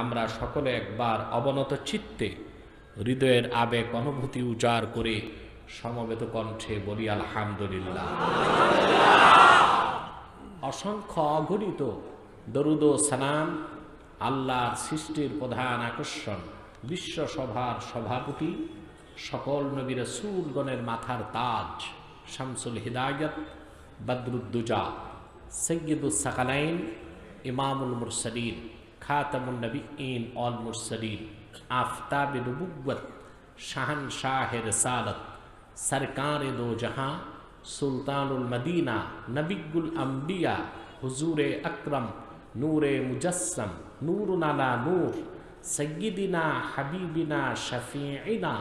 আমরা সকলে একবার অবনত চিত্তে হৃদয়ের আবেগ অনুভূতি উজাড় করে সমবেত কণ্ঠে বলি আলহামদুলিল্লাহ। অসংখ্য অগণিত দরুদ ও সালাম আল্লাহর সৃষ্টির প্রধান আকর্ষণ, বিশ্বসভার সভাপতি, সকল নবী রাসূলগণের মাথার তাজ, শামসুল হিদায়াত, বদরুদ্দুজা, সৈয়দুস সাকালাইন, ইমামুল মুরসালিন, খাতামুন নবিয়্যিন ওয়াল মুরসালিন, আফতাবে নবুওয়াত, শাহনশাহে রিসালাত, সরকারে দো জাহাঁ, সুলতানুল মদিনা, নবিয়ুল আম্বিয়া, হুজুরে আকরম, নূরে মুজস্সম, নূরুন আলা নূর, সৈয়দিনা হাবিবিনা শফিঈনা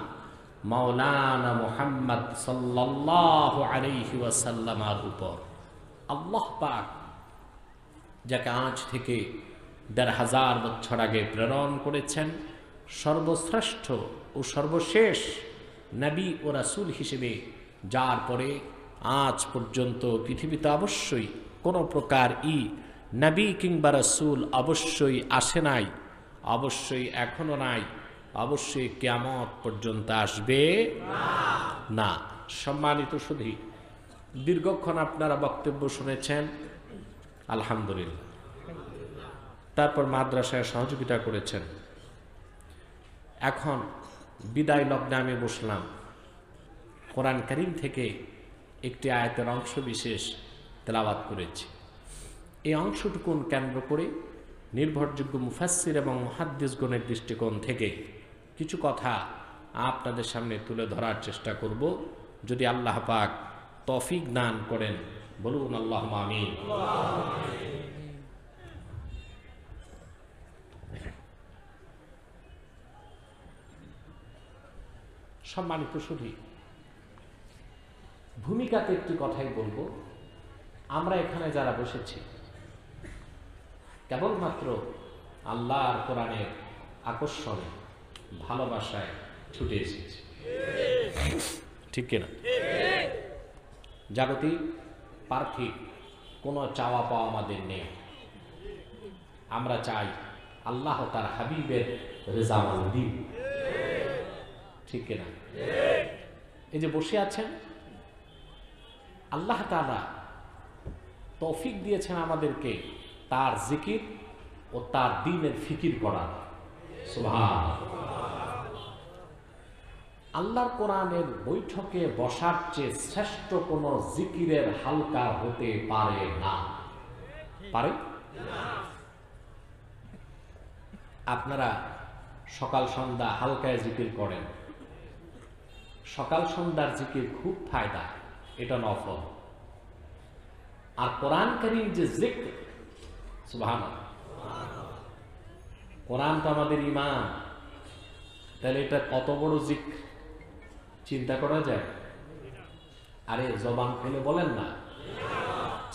মাওলানা মুহাম্মদ সাল্লাল্লাহু আলাইহি ওয়াসাল্লামের উপর আল্লাহ পাক যাকে আজ থেকে ১৫০০ বছর আগে প্রেরণ করেছেন সর্বশ্রেষ্ঠ ও সর্বশেষ নবী ও রাসূল হিসেবে, যার পরে আজ পর্যন্ত পৃথিবীতে অবশ্যই কোনো প্রকার নবী কিংবা রাসূল অবশ্যই আসে নাই, অবশ্যই এখনো নাই, অবশ্যই কিয়ামত পর্যন্ত আসবে না। সম্মানিত সুধী, দীর্ঘক্ষণ আপনারা বক্তব্য শুনেছেন, আলহামদুলিল্লাহ। তারপর মাদ্রাসায় সহযোগিতা করেছেন। এখন বিদায় লগ্নে আমি বসলাম। কোরআন কারীম থেকে একটি আয়াতের অংশ বিশেষ তেলাওয়াত করেছি। এই অংশটুকুন কেন্দ্র করে নির্ভরযোগ্য মুফাসসির এবং মুহাদ্দিসগণের দৃষ্টিকোণ থেকে কিছু কথা আপনাদের সামনে তুলে ধরার চেষ্টা করব, যদি আল্লাহ পাক তৌফিক দান করেন। বলুন আল্লাহুম্মা আমিন। সম্মানিত সুধী, ভূমিকাতে একটি কথাই বলবো। আমরা এখানে যারা বসেছি কেবলমাত্র আল্লাহর কোরআনের আকর্ষণে, ভালোবাসায় ছুটে এসেছি, ঠিক কিনা? জাগতিক পার্থিব কোনো চাওয়া পাওয়া আমাদের নেই। আমরা চাই আল্লাহ তার হাবিবের রেজামন্দি, ঠিক কিনা? এই যে বসে আছেন, আল্লাহ তাআলা তৌফিক দিয়েছেন আমাদেরকে তার জিকির ও তার দ্বীনের ফিকির করার। সুবহানাল্লাহ। আল্লাহর কোরআনের বৈঠকে বসার চেয়ে শ্রেষ্ঠ কোনো জিকিরের হালকা হতে পারে না। পারে? আপনারা সকাল সন্ধ্যা হালকায় জিকির করেন। সকাল সন্ধ্যার জিকির খুব ফায়দা, এটা নফল। আর কোরআন কারীম যে জিক্র, সুবহানাল্লাহ, কোরআন তো আমাদের ঈমান, তাহলে এটা কত বড় জিক্র চিন্তা করা যায়? আরে জবান খুলে বলেন না,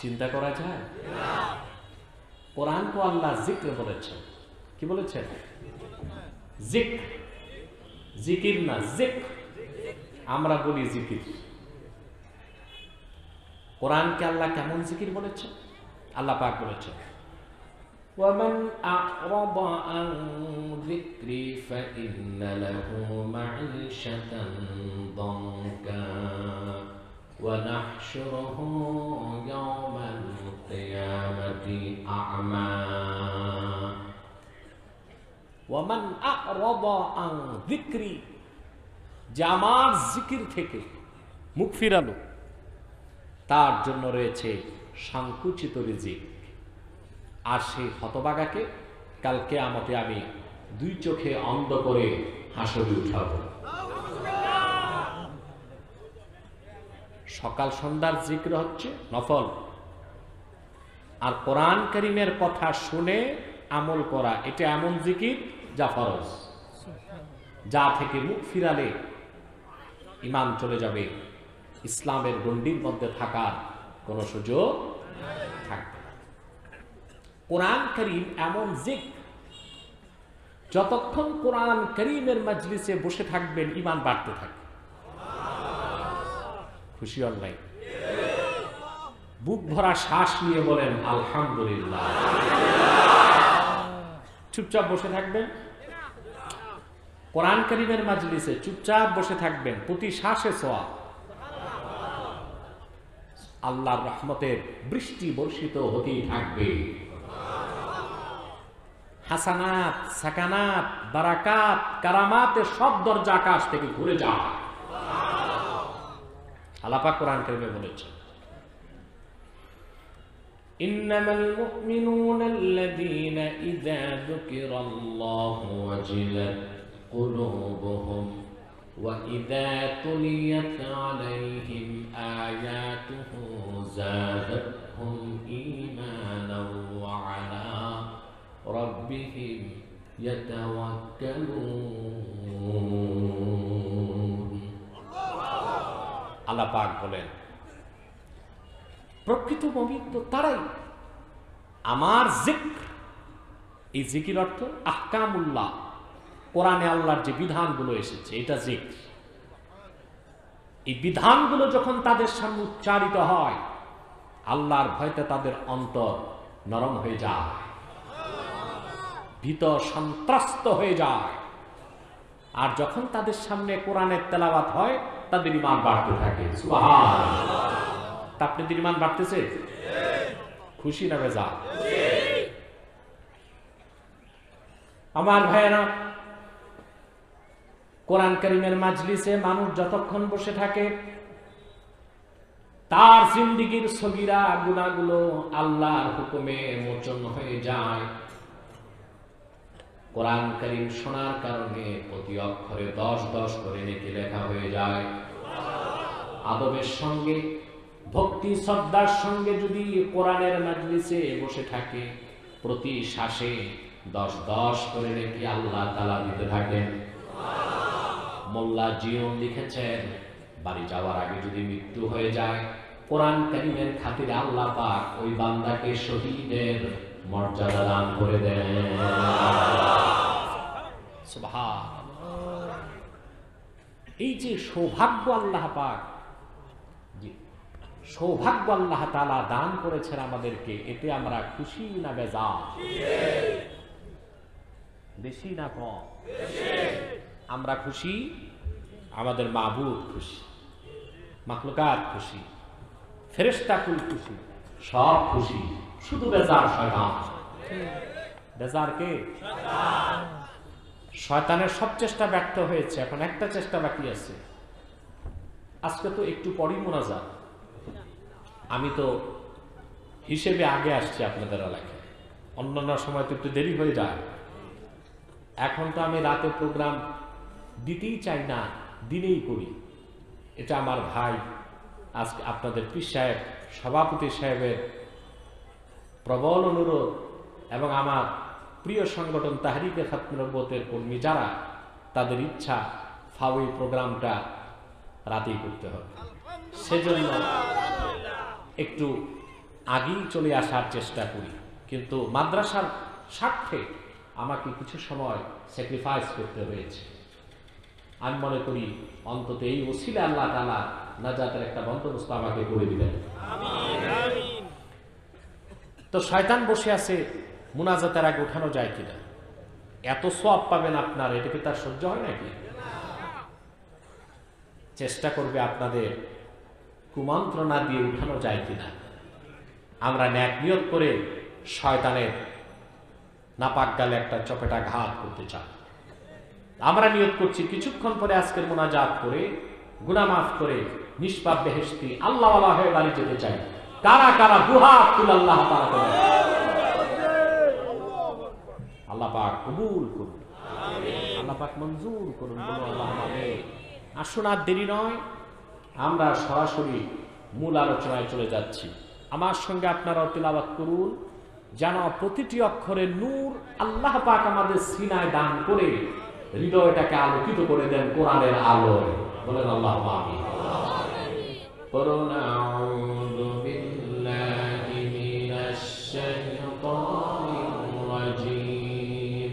চিন্তা করা যায়? কোরআন তো আল্লাহ জিক্র বলেছেন। কি বলেছেন? জিক্র, জিকির না, জিক্র। আমরা বলি জিকির। কোরআনকে আল্লাহ কেমন জিকির বলেছেন? আল্লাহ পাক বলেছেন, وَمَنْ أَعْرَضَ عَنْ ذِكْرِي فَإِنَّ لَهُ مَعِيشَةً ضَنكًا وَنَحْشُرُهُ يَوْمَ الْقِيَامَةِ أَعْمَى وَمَنْ أَعْرَضَ عَنْ ذِكْرِي, যে আমার জিকির থেকে মুখ ফিরালো, তার জন্য রয়েছে সংকুচিত রিজিক। আর সেই হতভাগাকে কাল কিয়ামতে আমি দুই চোখে অন্ধ করে হাসরে উঠাবো। সকাল সন্ধ্যার জিকির হচ্ছে নফল, আর কোরআন কারীমের কথা শুনে আমল করা এটা এমন জিকির যা ফরজ, যা থেকে মুখ ফিরালে ঈমান চলে যাবে, ইসলামের গণ্ডির মধ্যে থাকার কোনো সুযোগ থাকবে না। কোরআন কারীম এমন জিক্র, যতক্ষণ কোরআন কারীমের মজলিসে বসে থাকবেন ঈমান বাড়তে থাকবে। খুশি হন নাই? বুক ভরা শ্বাস নিয়ে বলেন আলহামদুলিল্লাহ। চুপচাপ বসে থাকবেন। কোরআন কারীমের মাজলিসে চুপচাপ বসে থাকবেন, প্রতি শ্বাসে সওয়াব। আল্লাহর রহমতের বৃষ্টি বর্ষিত হতেই থাকবে। হাসানাত, সাকানাত, বারাকাত, কারামাতের সব দরজা আকাশ থেকে ঘুরে যায়। আল্লাহ পাক কোরআন কারীমে বলেছেন, ইন্নামাল মুমিনুনা আল্লাযীনা ইযা যুকিরাল্লাহু ওয়াজিলাত কুলুবুহুম ওয়া ইযা তুলিয়াত আলাইহিম আয়াতুহু যাদাতহুম ঈমানাও ওয়া আলা রাব্বিহিম ইয়াতাওয়াক্কালুন। আল্লাহ পাক বলেন, প্রকৃত মুমিন তো তারাই আমার জিক্র, এই জিকির অর্থ আহকামুল্লাহ, কোরআনে আল্লাহর যে বিধানগুলো এসেছে এটা জিক্র। এই বিধানগুলো যখন তাদের সামনে উচ্চারিত হয়, আল্লাহর ভয়তে তাদের অন্তর নরম হয়ে যায়, ভীত সন্ত্রস্ত হয়ে যায়। আর যখন তাদের সামনে কোরআনের তেলাওয়াত হয়, তাদের ঈমান বাড়তে থাকে। সুবহানাল্লাহ। তা আপনাদের ঈমান বাড়তেছে? খুশি না বেজার? আমার ভাইয়েরা, কোরআন কারীমের মাজলিসে মানুষ যতক্ষণ বসে থাকে, তার জিন্দেগীর সগীরা গুনাহগুলো আল্লাহর হুকুমে মোচন হয়ে যায়। কোরআন কারীম শোনার কারণে প্রতি অক্ষরে 10 করে নেকি লেখা হয়ে যায়। আদবের সঙ্গে, ভক্তি শ্রদ্ধার সঙ্গে যদি কোরআনের মাজলিসে বসে থাকে, প্রতি শ্বাসে 10 করে নেকি আল্লাহ তাআলা দিতে থাকেন। মোল্লা জিয়ন লিখেছেন, বাড়ি যাওয়ার আগে যদি মৃত্যু হয়ে যায়, কোরআন কারীমের খাতিরে আল্লাহ পাক ওই বান্দাকে শহীদের মর্যাদা দান করে দেন। সুবহানাল্লাহ। এই যে সৌভাগ্য আল্লাহ পাক, সৌভাগ্য আল্লাহ তাআলা দান করেছেন আমাদেরকে, এতে আমরা খুশি না বেজার? বেশি না কম? আমরা খুশি, আমাদের মাবুদ খুশি, মাখলুকাত খুশি, ফেরেশতাকুল খুশি, সব খুশি, শুধু বেজার শয়তান। বেজার কে? শয়তানের সব চেষ্টা ব্যর্থ হয়েছে, এখন একটা চেষ্টা বাকি আছে। আজকে তো একটু পরই মোনাজাত, আমি তো হিসেবে আগে আসছি আপনাদের এলাকায়, অন্যান্য সময় তো একটু দেরি হয়ে যায়। এখন তো আমি রাতে প্রোগ্রাম দিতেই চাই না, দিনেই করি। এটা আমার ভাই, আজকে আপনাদের পীর সাহেব, সভাপতি সাহেবের প্রবল অনুরোধ এবং আমার প্রিয় সংগঠন তাহরিকে খাতমে নবুয়তের কর্মী যারা, তাদের ইচ্ছা ফাউই প্রোগ্রামটা রাতেই করতে হবে। সেজন্য একটু আগেই চলে আসার চেষ্টা করি, কিন্তু মাদ্রাসার স্বার্থে আমাকে কিছু সময় স্যাক্রিফাইস করতে হয়েছে। আমি মনে করি অন্তত এই ওসিলা আল্লাহ তাআলা নাজাতের একটা বন্দোবস্ত আমাকে করে দিবেন। তো শয়তান বসে আছে, মুনাজাতের আগে উঠানো যায় কিনা? এত সওয়াব পাবেন আপনার, এটা কি তার সহ্য হয় নাকি? চেষ্টা করবে আপনাদের কুমন্ত্রণা দিয়ে উঠানো যায় কিনা। আমরা ন্যাক নিয়ত করে শয়তানের নাপাক গালে একটা চপেটা ঘাত করতে চাই। আমরা নিয়ত করছি কিছুক্ষণ পরে আজকের মুনাজাত করে, গুনাহ মাফ করে, নিষ্পাপ বেহেশতি আল্লাহওয়ালা হয়ে বাড়ি যেতে চাই। কারা কারা দুহাত তুলে আল্লাহ তাআলা করেন। আল্লাহ পাক কবুল করুন, আল্লাহ পাক মঞ্জুর করুন, বলো আল্লাহুম্মা আমিন। আসুন, আর দেরি নয়, আমরা সরাসরি মূল আলোচনায় চলে যাচ্ছি। আমার সঙ্গে আপনারা তিলাওয়াত করুন, যেন প্রতিটি অক্ষরে নূর আল্লাহ পাক আমাদের সিনায় দান করে হৃদয়টাকে আলোকিত করে দেন কোরআনের আলোয়। বলেন আল্লাহুম্মা আমিন। আউযু বিল্লাহি মিনাশ শাইতানির রাজীম।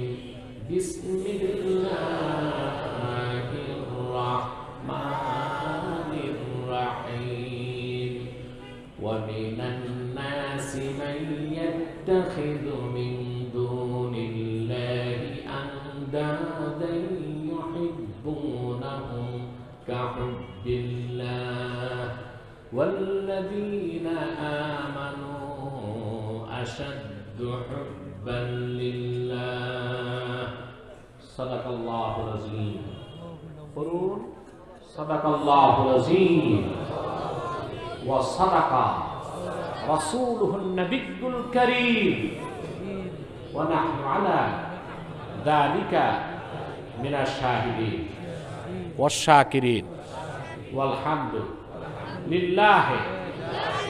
বিসমিল্লাহির রাহমানির রাহিম। ওয়া মিনান নাসি মান ইয়াত্তাখিযু মিন দুনিল্লাহি أندادا يحبونهم كحب الله والذين آمنوا أشد حبا لله صدق الله العظيم قولوا صدق الله العظيم وصدق رسوله النبي الكريم ونحن على ذلك من الشاهدين والشاكرين والحمد لله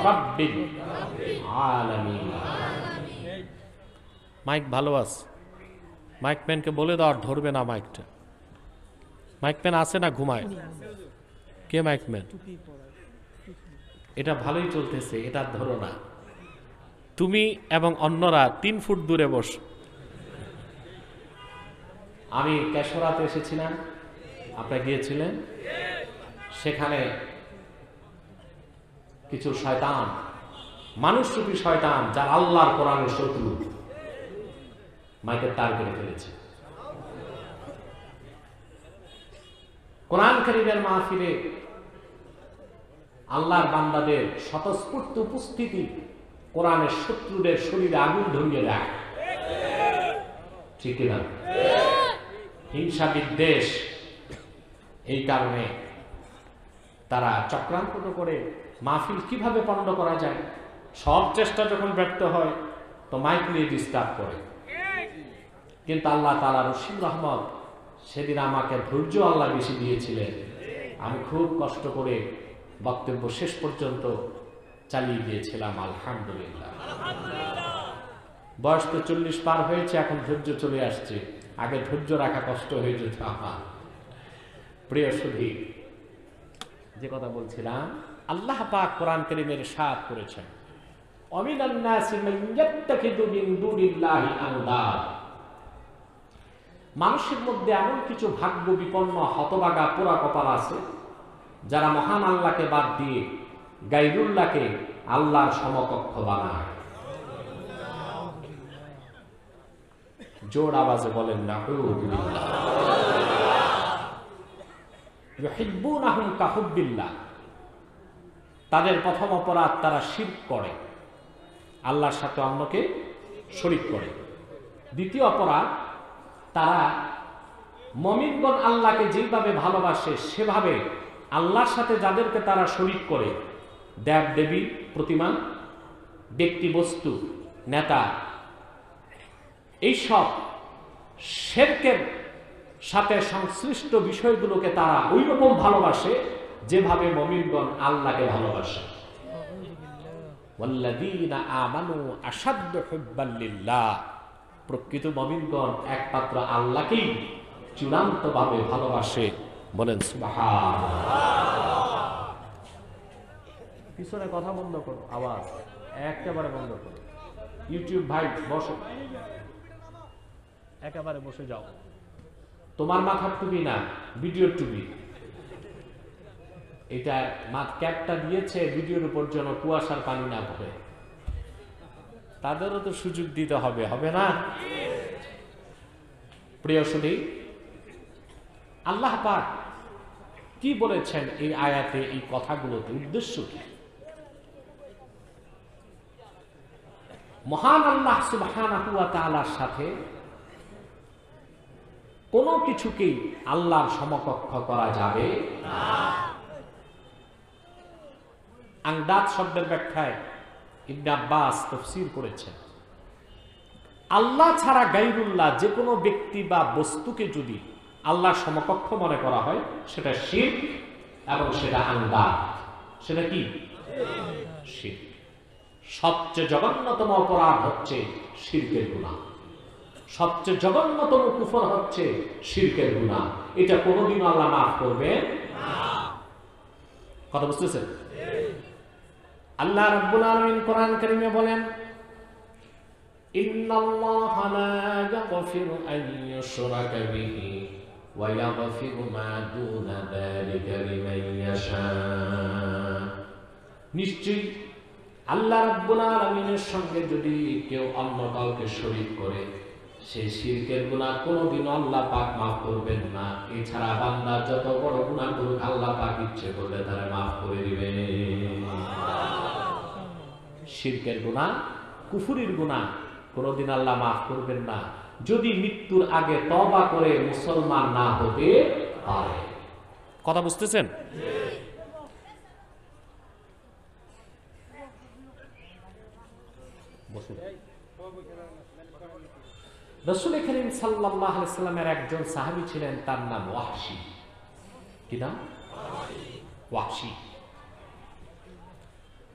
رب العالمين মাইক ভালো আছে মাইক ম্যানকে বলে দাও আর ধরবে না মাইকটা মাইক ম্যান আছে না ঘুমায় কে মাইক ম্যান এটা ভালোই চলতেছে এটা ধরো না তুমি এবং অন্যরা 3 ফুট দূরে বস আমি কেশরাতে এসেছিলাম আপনারা গিয়েছিলেন সেখানে কিছু শয়তান মানুষরূপী শয়তান যারা আল্লাহর কোরআনের শত্রু মাইকের তার কেটে ফেলেছে কোরআন কারীমের মাহফিলে আল্লাহর বান্দাদের স্বতঃস্ফূর্ত উপস্থিতি কোরআনের শত্রুদের শরীরে আগুন ধরিয়ে দেয় ঠিক না হিংসা বিদ্বেষ এই কারণে তারা চক্রান্ত করে মাহফিল কিভাবে পণ্ড করা যায় সব চেষ্টা যখন ব্যর্থ হয় তো মাইক নিয়ে ডিস্টার্ব করে কিন্তু আল্লাহ তাআলা রসিম রহমত সেদিন আমাকে ধৈর্য আল্লাহ বেশি দিয়েছিলেন আমি খুব কষ্ট করে বক্তব্য শেষ পর্যন্ত চালিয়ে গিয়েছিলাম আলহামদুলিল্লাহ বয়স তো 40 পার হয়েছে এখন ধৈর্য চলে আসছে আগে ধৈর্য রাখা কষ্ট হয়ে যেত আমার প্রিয় সুধী যে কথা বলছিলাম আল্লাহ পাক কোরআন কারীমের ইরশাদ করেছেন ওয়ামিনান নাসি মান ইয়াত্তাখিযু মিন দুনিল্লাহি আনদাদ মানুষের মধ্যে এমন কিছু ভাগ্য বিপন্ন হতভাগা পোড়া কপাল আছে যারা মহান আল্লাহকে বাদ দিয়ে গায়রুল্লাহকে আল্লাহর সমকক্ষ বানায় জোর আওয়াজে বলেন নাউযুবিল্লাহ ইউহিব্বুনাহুম কাহুব্বিল্লাহ তাদের প্রথম অপরাধ তারা শিরক করে আল্লাহর সাথে অন্যকে শরীক করে দ্বিতীয় অপরাধ তারা মুমিনগণ আল্লাহকে যেভাবে ভালোবাসে সেভাবে আল্লাহর সাথে যাদেরকে তারা শরীক করে দেব দেবী প্রতিমা ব্যক্তি বস্তু নেতা এইসব শিরকের সাথে সংশ্লিষ্ট বিষয়গুলোকে তারা ওই রকম ভালোবাসে যেভাবে মুমিনগণ আল্লাহকে ভালোবাসে ওয়াল্লাযীনা আমানু আশাদ্দু হুব্বান লিল্লাহ প্রকৃত মুমিনগণ একমাত্র আল্লাহকেই চূড়ান্তভাবে ভালোবাসে বলেন সুবহানাল্লাহ পিছনে কথা বন্ধ করো আওয়াজ একেবারে বন্ধ করো ইউটিউব ভাই বসো একেবারে বসে যাও তোমার মাথার টুপি না ভিডিওর টুপি এটা ক্যাপটা দিয়েছে ভিডিওর উপর যেন কুয়াশার পানি না পড়ে তাদেরও তো সুযোগ দিতে হবে হবে না প্রিয় সুধী আল্লাহ পাক কি বলেছেন এই আয়াতে এই কথাগুলোতে উদ্দেশ্য কি মহান আল্লাহ সুবহানাহু ওয়া তাআলার সাথে কোনো কিছুকেই আল্লাহর সমকক্ষ করা যাবে না আন্দাজ শব্দের ব্যাখ্যায় ইবনে আব্বাস তাফসীর করেছেন আল্লাহ ছাড়া গায়রুল্লাহ যে কোনো ব্যক্তি বা বস্তুকে যদি আল্লাহর সমকক্ষ মনে করা হয় সেটা শিরক এবং সেটা আন্দাজ সেটা কি শিরক সবচেয়ে জঘন্যতম অপরাধ হচ্ছে শিরকের গুনাহ সবচেয়ে জঘন্যতম কুফর হচ্ছে শিরকের গুনাহ এটা কোনোদিন আল্লাহ মাফ করবে না কথা বুঝতেছেন আল্লাহ রাব্বুল আলামিন কোরআন কারীমে বলেন ইন্নাল্লাহা লা ইয়াগফিরু আন ইউশরাকা বিহি ওয়া ইয়াগফিরু মা দুনা যালিকা লিমান ইয়াশা নিশ্চয়ই আল্লাহ রাব্বুল আলামিনের সঙ্গে যদি কেউ অন্য কাউকে শরীক করে সেই শিরকের গুনাহ কোনোদিন আল্লাহ পাক মাফ করবেন না। এছাড়া বান্দা যত বড় গুনাহ করুক আল্লাহ পাক ইচ্ছে করলে তারা মাফ করে দিবেন। শিরকের গুনাহ, কুফরির গুনাহ কোনোদিন আল্লাহ মাফ করবেন না, যদি মৃত্যুর আগে তওবা করে মুসলমান না হতে পারে। কথা বুঝতেছেন? রাসূল করিম সাল্লাল্লাহু আলাইহি ওয়াসাল্লামের একজন সাহাবী ছিলেন, তার নাম ওয়াহশী। কি নাম? ওয়াহশী।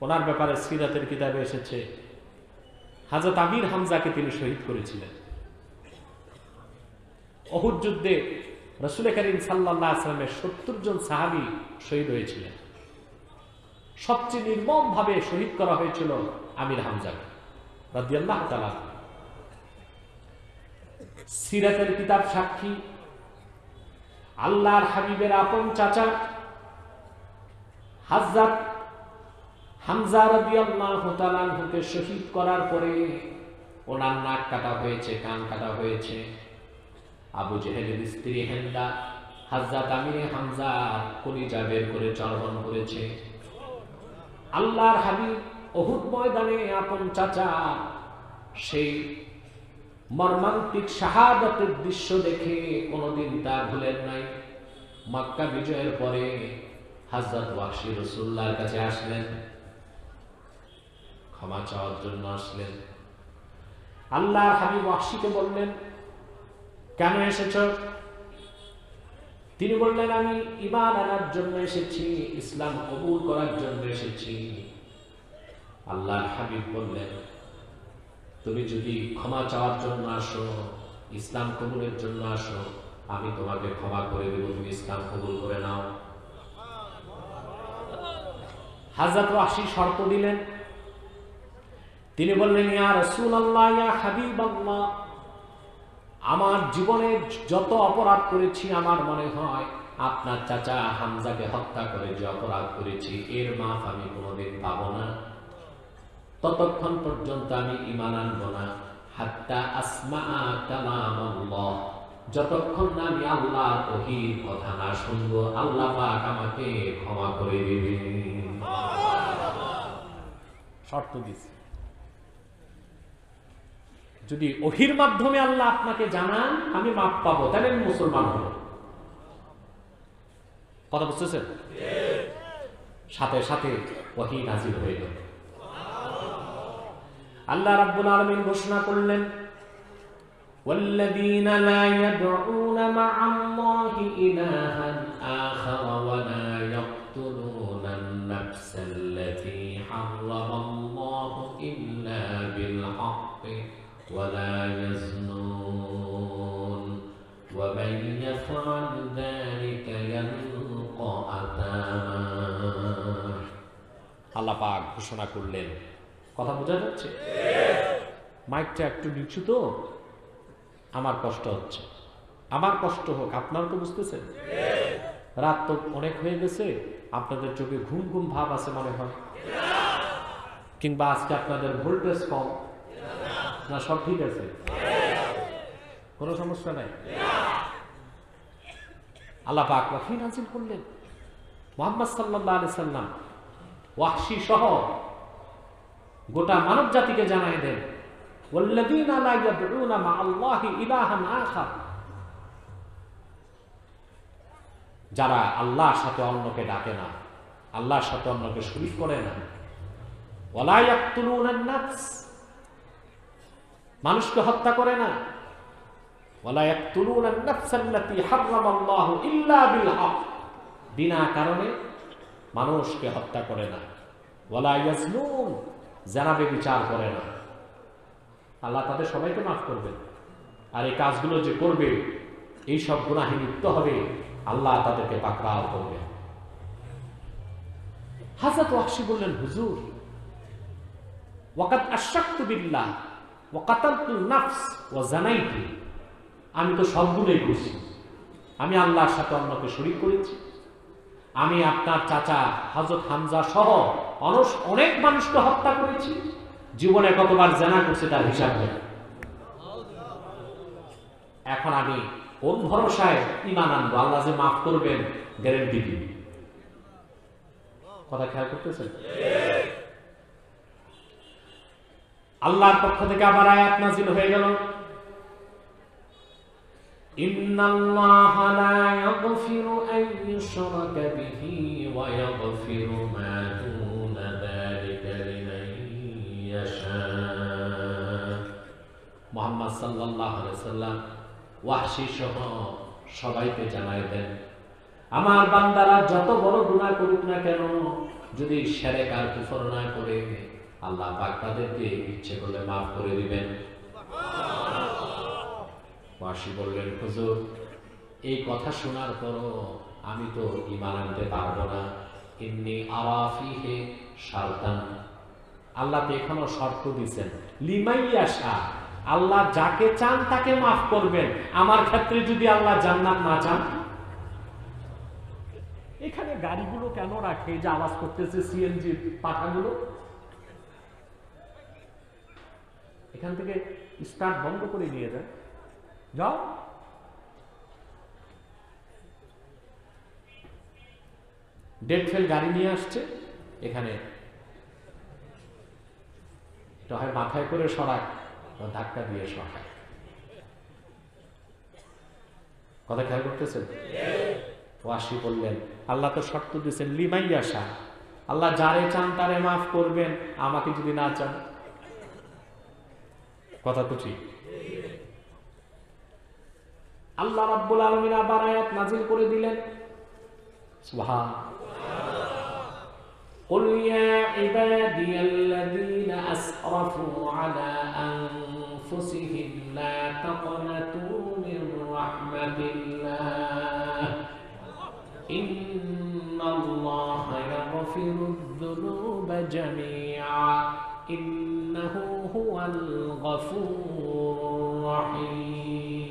ওনার ব্যাপারে সিরাতের কিতাবে এসেছে হযরত আমির হামজাকে তিনি শহীদ করেছিলেন। উহুদ যুদ্ধে রাসূল করিম সাল্লাল্লাহু আলাইহি ওয়াসাল্লামের ৭০ জন সাহাবী শহীদ হয়েছিলেন। সবচেয়ে নির্মমভাবে শহীদ করা হয়েছিল আমির হামজাকে রাদিয়াল্লাহু তাআলা। সিরাতের কিতাব সাক্ষী, আল্লাহর হাবিবের আপন চাচা হযরত হামজা রাদিয়াল্লাহু তাআলা আনহুকে শহীদ করার পরে ওনার নাক কাটা হয়েছে, কান কাটা হয়েছে। আবু জেহেলের স্ত্রী হিন্দা হযরত আমির হামজা কলিজা বের করে চর্বণ করেছে। আল্লাহর হাবিব উহুদ ময়দানে আপন চাচা সেই মর্মান্তিক শাহাদাতের দৃশ্য দেখে কোনোদিন তা ভুলেন নাই। মক্কা বিজয়ের পরে হযরত ওয়াহশী রাসূলুল্লাহর কাছে আসলেন, ক্ষমা চাওয়ার জন্য আসলেন। আল্লাহর হাবিব ওয়াহশীকে বললেন, কেন এসেছ? তিনি বললেন, আমি ঈমান আনার জন্য এসেছি, ইসলাম কবুল করার জন্য এসেছি। আল্লাহর হাবিব বললেন, তুমি যদি ক্ষমা চাওয়ার জন্য আসো, ইসলাম কবুলের জন্য আসো, আমি তোমাকে ক্ষমা করে দেব, তুমি ইসলাম কবুল করে নাও। হযরত ওয়াহশী শর্ত দিলেন। তিনি বললেন, ইয়া রাসূলুল্লাহ, ইয়া হাবিবাল্লাহ, আমার জীবনে যত অপরাধ করেছি আমার মনে হয় আপনার চাচা হামজাকে হত্যা করে যে অপরাধ করেছি এর মাফ আমি কোনোদিন পাবো না। ততক্ষণ পর্যন্ত আমি ঈমান আনবো না, হাত্তা আসমা কালামাল্লাহ, যতক্ষণ না আমি আল্লাহর ওহীর কথা না শুনবো আল্লাহ পাক আমাকে ক্ষমা করে দিবেন। শর্ত দিয়েছে, যদি ওহীর মাধ্যমে আল্লাহ আপনাকে জানান আমি মাফ পাবো, তাহলে আমি মুসলমান হব। কথা বুঝতেছেন? সাথে সাথে ওহী নাযিল হয়ে গেল। আল্লাহ রাব্বুল আলামিন ঘোষণা করলেন, والذين لا يدعون مع الله إلها آخر ولا يقتلون النفس التي حرم الله إلا بالحق ولا يزنون ومن يفعل ذلك يلقى أثاما। আল্লাহ পাক ঘোষণা করলেন। কথা বোঝা যাচ্ছে? মাইকটা একটু নিচু তো আমার কষ্ট হচ্ছে। আমার কষ্ট হোক, আপনারা তো বুঝতেছেন। রাত তো অনেক হয়ে গেছে, আপনাদের চোখে ঘুম ঘুম ভাব আছে মনে হয়, কিংবা আজকে আপনাদের ভোল্টেজ কম না? সব ঠিক আছে, কোনো সমস্যা নাই। আল্লাহ পাক ওহী নাযিল করলেন। মুহাম্মদ সাল্লাল্লাহু আলাইহি সাল্লাম ওয়াহশী সহ গোটা মানব জাতিকে জানাই দেন, ওয়াল্লাযীনা লা ইয়াদউনা মা'আল্লাহি ইলাহান আখার, যারা আল্লাহর সাথে অন্যকে ডাকে না, আল্লাহর সাথে অন্যকে শরীক করে না, ওয়ালা ইয়াকতুলুনান নাফস, মানুষকে হত্যা করে না, ওয়ালা ইয়াকতুলুনান নাফসাল্লাতী হারামাল্লাহু ইল্লা বিল হক, বিনা কারণে মানুষকে হত্যা করে না, ওয়ালা ইয়াজনুন, জানাবে বিচার করে না। আল্লাহ তাদের সবাইকে মাফ করবেন। আর এই কাজগুলো যে করবে, এই সব গুনাহে লিপ্ত হবে, আল্লাহ তাদেরকে পাকড়াও করবে। হযরত ওয়াহশী বললেন, হুজুর, ওয়াকাদ আশরাকতু বিল্লাহ ওয়া কাতালতুন নাফস ওয়া জানাইতু, আমি তো সবগুলোই করছি। আমি আল্লাহর সাথে অন্যকে শরীক করেছি, আমি আপনার চাচা হযরত হামজা সহ অনেক মানুষকে হত্যা করেছি, জীবনে কতবার জানা করছে তার হিসাব নেই। এখন আমি কোন ভরসায় ঈমান আনবো? আল্লাহ যে মাফ করবেন গ্যারান্টি কি? কথা খেয়াল করতেছেন? আল্লাহর পক্ষ থেকে আবার আয়াত নাযিল হয়ে গেল, ইন্নাল্লাহা লা ইয়াগফিরু আন ইউশরাকা বিহি ওয়া ইয়াগফিরু মা দুনা যালিকা লিমান ইয়াশা। মুহাম্মদ সাল্লাল্লাহু আলাইহি ওয়াসাল্লাম ওয়াহশী সহ সবাইকে জানায় দেন, আমার বান্দারা যত বড় গুনাহ করুক না কেন, যদি শিরক আর কুফর না করে, আল্লাহ পাক তাদেরকে ইচ্ছে করলে মাফ করে দিবেন। ওয়াহশী বললেন, হুজুর এই কথা শোনার পরও আমি তো ঈমান আনতে পারবো না। ইন্নী আরা ফীহি শারতান, আল্লাহ তো এখনো শর্ত দিয়েছেন, লিমাইয়াশা, আল্লাহ যাকে চান তাকে মাফ করবেন। আমার ক্ষেত্রে যদি আল্লাহ জান্নাত না চান? এখানে গাড়িগুলো কেন রাখে যে আওয়াজ করতেছে, সিএনজি পাঠাগুলো? এখান থেকে স্টার্ট বন্ধ করে নিয়ে যায়, যাও। ডেড ফেল গাড়ি নিয়ে আসছে, এখানে এটা হয় মাথায় করে সরাক, ধাক্কা দিয়ে সরাক। কথা খেয়াল করতেছেন? ওয়াহশী বললেন, আল্লাহ তো শর্ত দিয়েছেন লিমাইয়াশা, আল্লাহ যারে চান তারে মাফ করবেন, আমাকে যদি না চান। কথা তো ঠিক। আল্লাহ রাব্বুল আলামিন আবার আয়াত নাযিল করে দিলেন, সুবহানাল্লাহ, قل يا عبادي الذين أسرفوا على أنفسهم لا تقنطوا من رحمة الله إن الله يغفر الذنوب جميعا إنه هو الغفور الرحيم।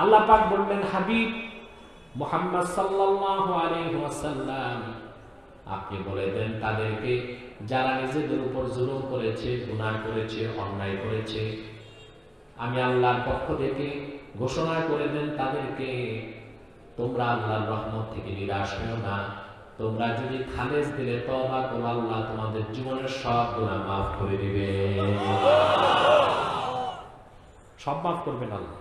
আল্লাহ পাক বললেন, হাবিব মুহাম্মদ সাল্লাল্লাহু আলাইহি ওয়াসাল্লাম, আপনি বলে দেন তাদেরকে যারা নিজেদের উপর জুলুম করেছে, গুনাহ করেছে, অন্যায় করেছে, আমি আল্লাহর পক্ষ থেকে ঘোষণা করে দেন তাদেরকে, তোমরা আল্লাহর রহমত থেকে নিরাশ হও না। তোমরা যদি খালেস দিলে তওবা করো, আল্লাহ তোমাদের জীবনের সব গুনাহ মাফ করে দিবে। সব মাফ করবেন আল্লাহ।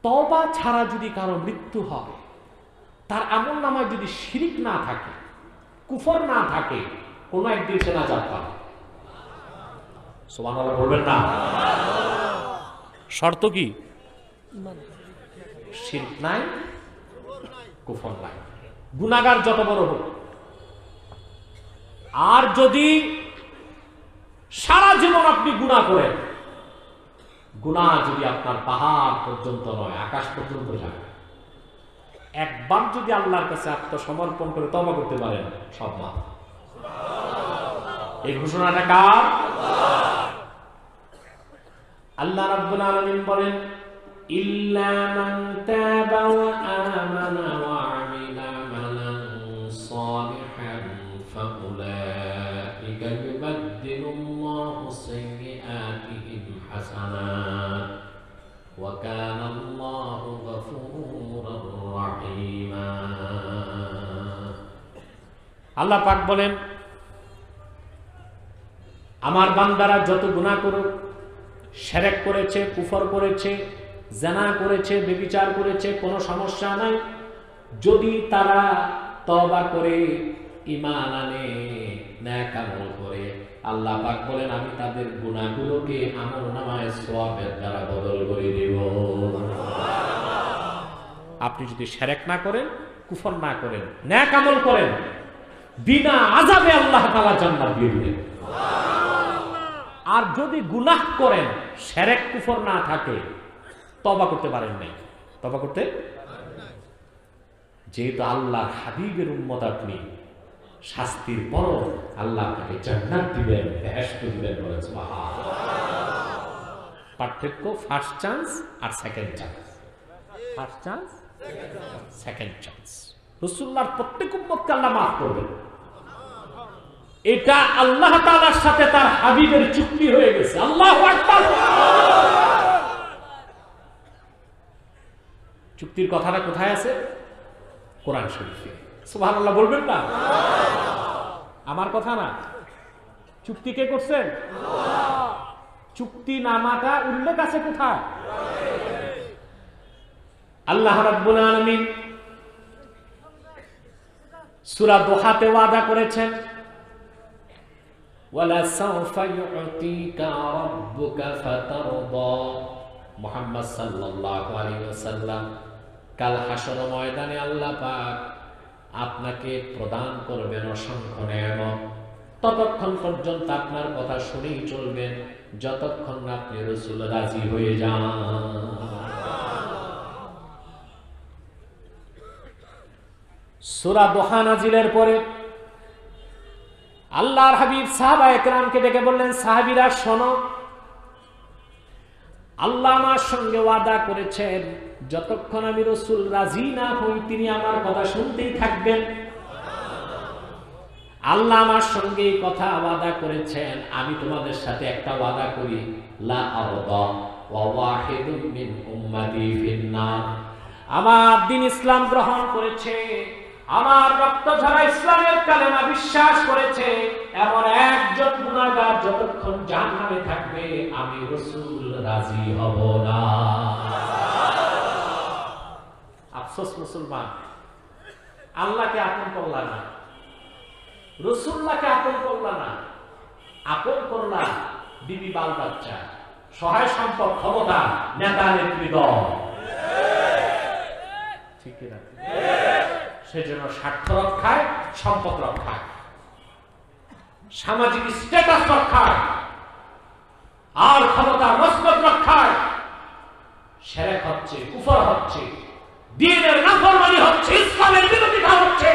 তওবা ছাড়া যদি কারো মৃত্যু হয়, তার আমলনামায় যদি শিরিক না থাকে, কুফর না থাকে, কোন একদিন সে নাজাত পাবে। সুবহানাল্লাহ বলবেন না? শর্ত কি? শিরক নাই, কুফর নাই, গুনাহগার যত বড় হোক। আর যদি সারা জীবন আপনি গুনাহ করেন, গুনাহ যদি আপনার পাহাড় পর্যন্ত নয়, আকাশ পর্যন্ত যায়, একবার যদি আল্লাহর কাছে আত্মসমর্পণ করে তওবা করতে পারেন, সব মাফ। এই ঘোষণাটা কার? আল্লাহ রাব্বুল আলামিন বলেন, ইল্লা মান তাবা ওয়া আমানা ওয়া আমিলা আমালান সালিহান ফাউলাইকা ইউবাদদিলুল্লাহু সাইয়্যাতিহিম হাসানাত ওয়া কানা আল্লাহু গফুরুর রাহিমা। আল্লাহ পাক বলেন, আমার বান্দারা যত গুনাহ করুক, শিরক করেছে, কুফর করেছে, জিনা করেছে, ব্যভিচার করেছে, কোনো সমস্যা নাই, যদি তারা তওবা করে, ঈমান আনে, নেক আমল করে, আল্লাহ পাক বলেন আমি তাদের গুনাহগুলোকে আমলনামায় সওয়াবের দ্বারা বদল করে দেব। আপনি যদি শিরক না করেন, কুফর না করেন, নেক আমল করেন, বিনা আযাবে আল্লাহ তাআলা জান্নাত দিয়ে দিবেন। আর যদি গুনাহ করেন, শিরক কুফর না থাকে, তওবা করতে পারেন নাই, তওবা করতে, যেহেতু আল্লাহ হাবিবের উম্মত আপনি, শাস্তির পর আল্লাহ আপনাকে জান্নাত দিবেন, বেহেশত দিবেন। বলেন সুবহানাল্লাহ। পার্থক্য ফার্স্ট চান্স আর second chance. First chance, second chance. রাসূলুল্লাহর প্রত্যেক উম্মতকে আল্লাহ মাফ করবেন, এটা আল্লাহ তাআলার সাথে তার হাবিবের চুক্তি হয়ে গেছে। আল্লাহু আকবার। চুক্তির কথাটা কোথায় আছে? কোরআন শরীফে। সুবহানাল্লাহ বলবেন না? আমার কথা না, চুক্তি কে করছেন? চুক্তি নামাটা উল্লেখ আছে কোথায়? আল্লাহ রাব্বুল আলামিন সূরা দোহাতে ওয়াদা করেছেন, ওয়ালা সাউফা ইউতিকা রাব্বুকা ফাতারদা। মুহাম্মদ সাল্লাল্লাহু আলাইহি ওয়াসাল্লাম, কাল হাসর ময়দানে আল্লাহ পাক আপনাকে প্রদান করবেন অসংখ্য নেয়ামত। ততক্ষণ পর্যন্ত আপনার কথা শুনেই চলবেন যতক্ষণ না আপনি রাসূল রাজি হয়ে যান। সূরা দোহা নাজিলের পরে আল্লাহর হাবিব সাহাবায়ে কেরামকে ডেকে বললেন, সাহাবীরা শোনো, আল্লাহ আমার সঙ্গে ওয়াদা করেছেন যতক্ষণ আমি রাসূল রাজি না হই তিনি আমার কথা শুনতেই থাকবেন। আল্লাহ আমার সঙ্গে এই কথা ওয়াদা করেছেন, আমি তোমাদের সাথে একটা ওয়াদা করি, লা আরদা ওয়া ওয়াহিদুম মিন উম্মতি ফিন্নার। আমার দিন ইসলাম গ্রহণ করেছে, আমার রক্ত ঝরা ইসলামের কালেমা বিশ্বাস করেছে এমন একজন গুনাহগার যতক্ষণ জাহান্নামে থাকবে আমি রাসূল রাজি হব না। আফসোস মুসলমান, আল্লাহকে আপন করলা না, রাসূলুল্লাহকে আপন করলা না, আপন করলা বিবি বাল বাচ্চা, সহায় সম্পদ, ক্ষমতা, নেতা নেত্রী দল। ঠিক কি না? সেজন্য স্বার্থ রক্ষায়, সম্পদ রক্ষায়, সামাজিক স্ট্যাটাস রক্ষায় আর ক্ষমতা মসনদ রক্ষায় শিরক হচ্ছে, কুফর হচ্ছে, দ্বীনের নাফরমানি হচ্ছে, ইসলামের বিরোধিতা হচ্ছে।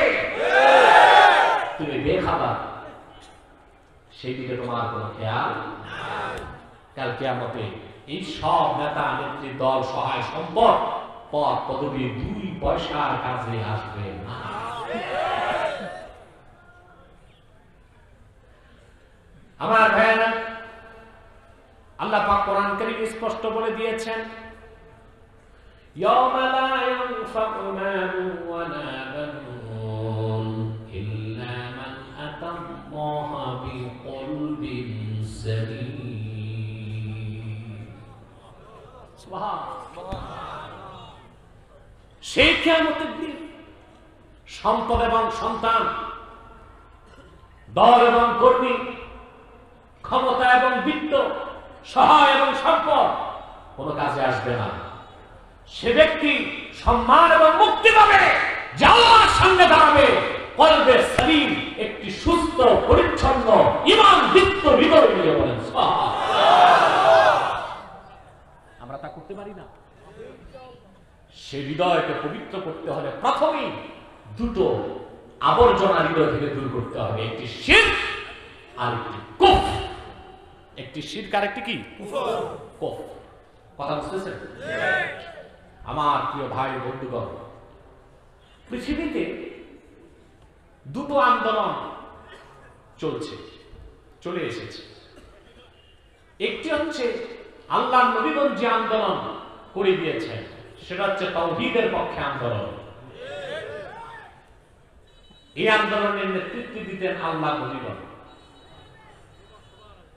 তুমি বেখাবার, সেই দিকে তোমার কোনো খেয়াল নাই। কাল কিয়ামতে এই সব নেতা নেত্রী দল, সহায় সম্পদ, পদ পদবী 2 পয়সার কাজে আসবে না। আমার ভাইয়েরা, আল্লাহ পাক কোরআন কারীমে স্পষ্ট বলে দিয়েছেন, ইয়াওমা লা ইয়ানফাউ মালুন ওয়ালা বানুন ইল্লা মান আতাল্লাহা বিকলবিন সালিম। সুবহানাল্লাহ। সেই কিয়ামতের দিন সম্পদ এবং সন্তান, দল এবং কর্মী, ক্ষমতা এবং বিত্ত, সহায় এবং সম্পদ কোনো কাজে আসবে না। সে ব্যক্তি সম্মান এবং মুক্তি পাবে, যা আল্লাহর সামনে দাঁড়াবে কলবে সালিম, একটি সুস্থ পরিচ্ছন্ন ঈমান দীপ্ত হৃদয় নিয়ে। বলেন সুবহানাল্লাহ। আমরা তা করতে পারি না। সে হৃদয়কে পবিত্র করতে হলে প্রথমেই দুটো আবর্জনা হৃদয় থেকে দূর করতে হবে, একটি শিরক আর একটি কুফর। একটি শিরক আর একটি কি? কুফর। কুফর। কথা বুঝতেছেন? আমার প্রিয় ভাই বন্ধুগণ, পৃথিবীতে দুটো আন্দোলন চলে এসেছে। একটি হচ্ছে আল্লাহর নবীগণ যে আন্দোলন করে দিয়েছেন, সেটা হচ্ছে তাওহীদের পক্ষে আন্দোলন। এই আন্দোলনের নেতৃত্ব দিতেন আল্লাহর নবীগণ।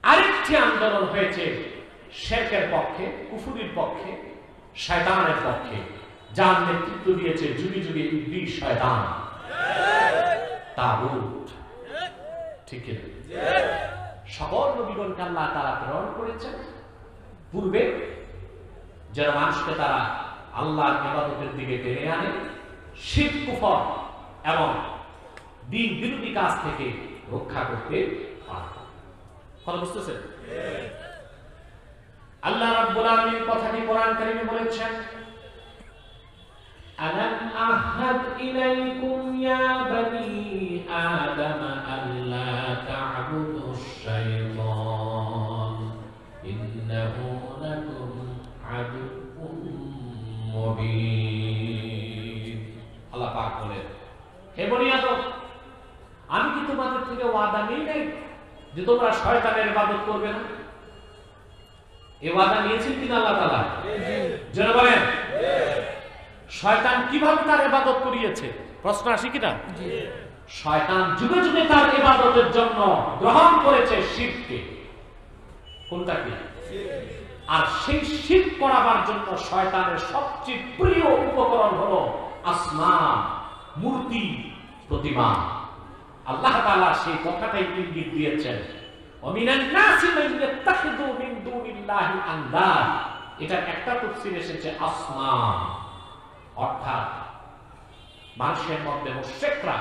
আরেকটি আন্দোলন হয়েছে শিরকের পক্ষে, কুফরির পক্ষে, শয়তানের পক্ষে, যার নেতৃত্ব দিয়েছে যুগে যুগে ইবলীস, শয়তান, তাগুত। ঠিক না? সকল নবীগণকে আল্লাহ তাআলা প্রেরণ করেছেন পূর্বে, যারা মানুষকে তারা আল্লাহর ইবাদতের দিকে টেনে আনে, শিরক, কুফর এবং দ্বীন বিরোধী কাজ থেকে রক্ষা করতে পারে। কথা বুঝতেছেন? আল্লাহ রাব্বুল আলামিন কথাটি কোরআন কারীমে বলেছেন, আলাম আহাদ ইলাইকুম ইয়া বানি আদম আল্লা তা'বুদুশ শাইতান ইন্নাহু লাকুম আদুউম মুবিন। আল্লাহ পাক বলেন, হে বনি আদম, আমি কি তোমাদের থেকে ওয়াদা নেই নাই যে তোমরা শয়তানের ইবাদত করবে না? এই ওয়াদা নিয়েছেন কিনা আল্লাহ তাআলা? যারা বলেন শয়তান কিভাবে তার ইবাদত করিয়েছে? প্রশ্ন আসে কিনা? শয়তান যুগে যুগে তার ইবাদতের জন্য গ্রহণ করেছে শিরককে। কোনটা কি? আর সেই শিরক করাবার জন্য শয়তানের সবচেয়ে প্রিয় উপকরণ হলো আসনাম, মূর্তি, প্রতিমা। আল্লাহ তাআলা সেই কথাটাই ইঙ্গিত দিয়েছেন, ওয়ামিনান নাসি মান ইয়াত্তাখিযু মিন দুনিল্লাহি আনদাদ। এটার একটা তাফসীর এসেছে আসনাম, অর্থাৎ মানুষের মধ্যে মুশরিকরা,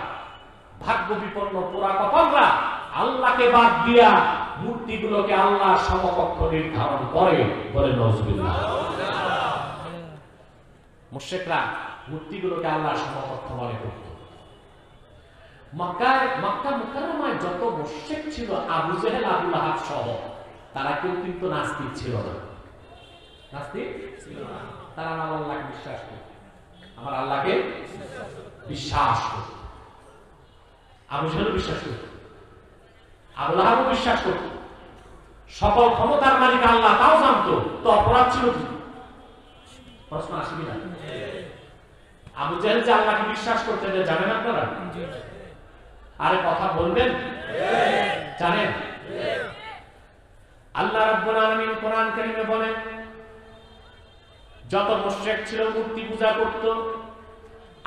ভাগ্য বিপন্ন পোড়া কপালরা আল্লাহকে বাদ দিয়া মূর্তিগুলোকে আল্লাহর সমকক্ষ নির্ধারণ করে। বলে নাউজুবিল্লাহ। মুশরিকরা মূর্তিগুলোকে আল্লাহর সমকক্ষ মনে করত। মক্কা মুকাররমায় যত মুশরিক ছিল, আবু জেহেল, আবু লাহাব সহ, তারা কেউ কিন্তু নাস্তিক ছিল না। নাস্তিক ছিল না। তারা আমার আল্লাহকে বিশ্বাস করত, আমার আল্লাহকে বিশ্বাস করত। আবু জেহেল বিশ্বাস করত, আবু লাহাবও বিশ্বাস করত। সকল ক্ষমতার মালিক আল্লাহ তাও জানতো, তো অপরাধ ছিল কি? প্রশ্ন আসে কিনা? আবু জেহেল যে আল্লাহকে বিশ্বাস করতে জানেন আপনারা? আরে কথা বলবেন? জানেন? আল্লাহ রাব্বুল আলামিন কোরআন কারীমে বলেন, যত মুশরিক ছিল মূর্তি পূজা করত,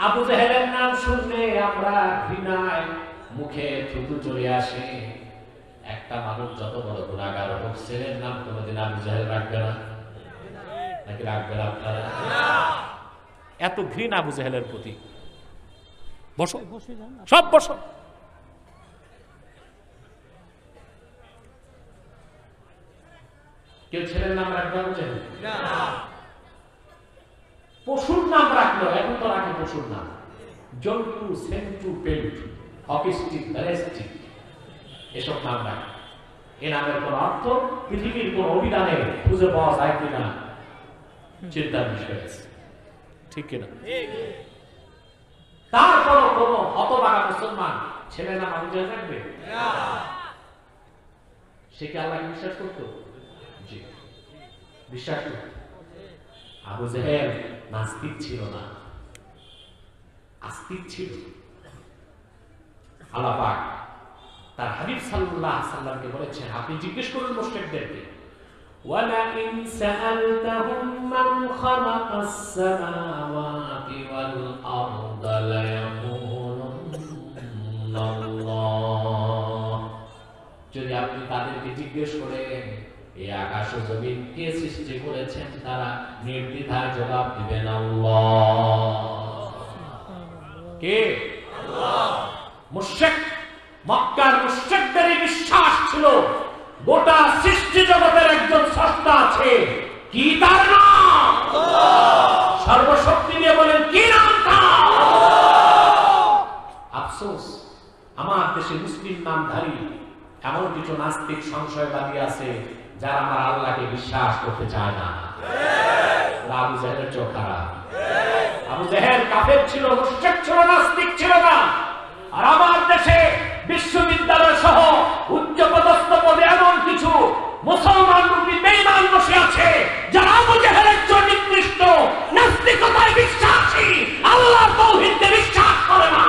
আবু জেহেলের নাম শুনলে আমরা ঘৃণায় মুখে থুতু চলে আসে। একটা মানুষ যত বড় গুনাহগার হোক, ছেলের নাম কোনোদিন আবু জেহেল রাখবে না? নাকি রাখবে না আপনারা? এত ঘৃণা আবু জেহেলের প্রতি। বসো, সব বসো। কেউ ছেলের নাম রাখবে আবু জেহেল? না। পশুর নাম রাখলো, এখন তো রাখে পশুর নাম, জন্টু, সেন্টু, পেন্টু, হকিস্টিক, ব্যালিস্টিক, এসব নাম রাখে। এ নামের কোন অর্থ পৃথিবীর কোন অভিধানে খুঁজে পাওয়া যায় কিনা চিন্তার বিষয় আছে, ঠিক কিনা? তারপরও কোন হতভাগা মুসলমান ছেলে নাম আবু জেহেল রাখবে? না। সে কি আল্লাহকে বিশ্বাস করতো? জি, বিশ্বাস করত। আবু জেহেল নাস্তিক ছিল না, আস্তিক ছিল। আল্লাহ পাক তার হাবিব সাল্লাল্লাহু আলাইহি সাল্লামকে বলেছেন, আপনি জিজ্ঞেস করুন মুশরিকদেরকে, ওয়ালা ইন সাআলতাহুম মান খালাকাস সামাওয়াতি ওয়াল আরদা লা ইয়াকুলুন্নাল্লাহ। যদি আপনি তাদেরকে জিজ্ঞেস করেন এই আকাশ ও জমিন কে সৃষ্টি করেছেন, তারা নির্দ্বিধায় জবাব দিবেন আল্লাহ। কে? আল্লাহ। মুশরিক, মক্কার মুশরিকদের বিশ্বাস ছিল গোটা সৃষ্টি জগতের একজন স্রষ্টা আছে। কি তার নাম? আল্লাহ। সর্বশক্তি দিয়ে বলেন, কি নাম তার? আল্লাহ। আফসোস, আমার দেশে মুসলিম নামধারী এমন কিছু নাস্তিক সংশয়বাদী আছে যারা আমার আল্লাহকে বিশ্বাস করতে চায় না। আবু জেহেলের চোখ খারাপ। আবু জেহেল কাফের ছিল, মুশরিক ছিল, নাস্তিক ছিল না। আর আমার দেশে বিশ্ববিদ্যালয় সহ উচ্চপদস্থ পদে এমন কিছু মুসলমান রূপী বেঈমান বসে আছে যারা আবু জেহেলের চেয়ে নিকৃষ্ট, নাস্তিকতায় বিশ্বাসী, আল্লাহর তাওহীদে বিশ্বাস করে না।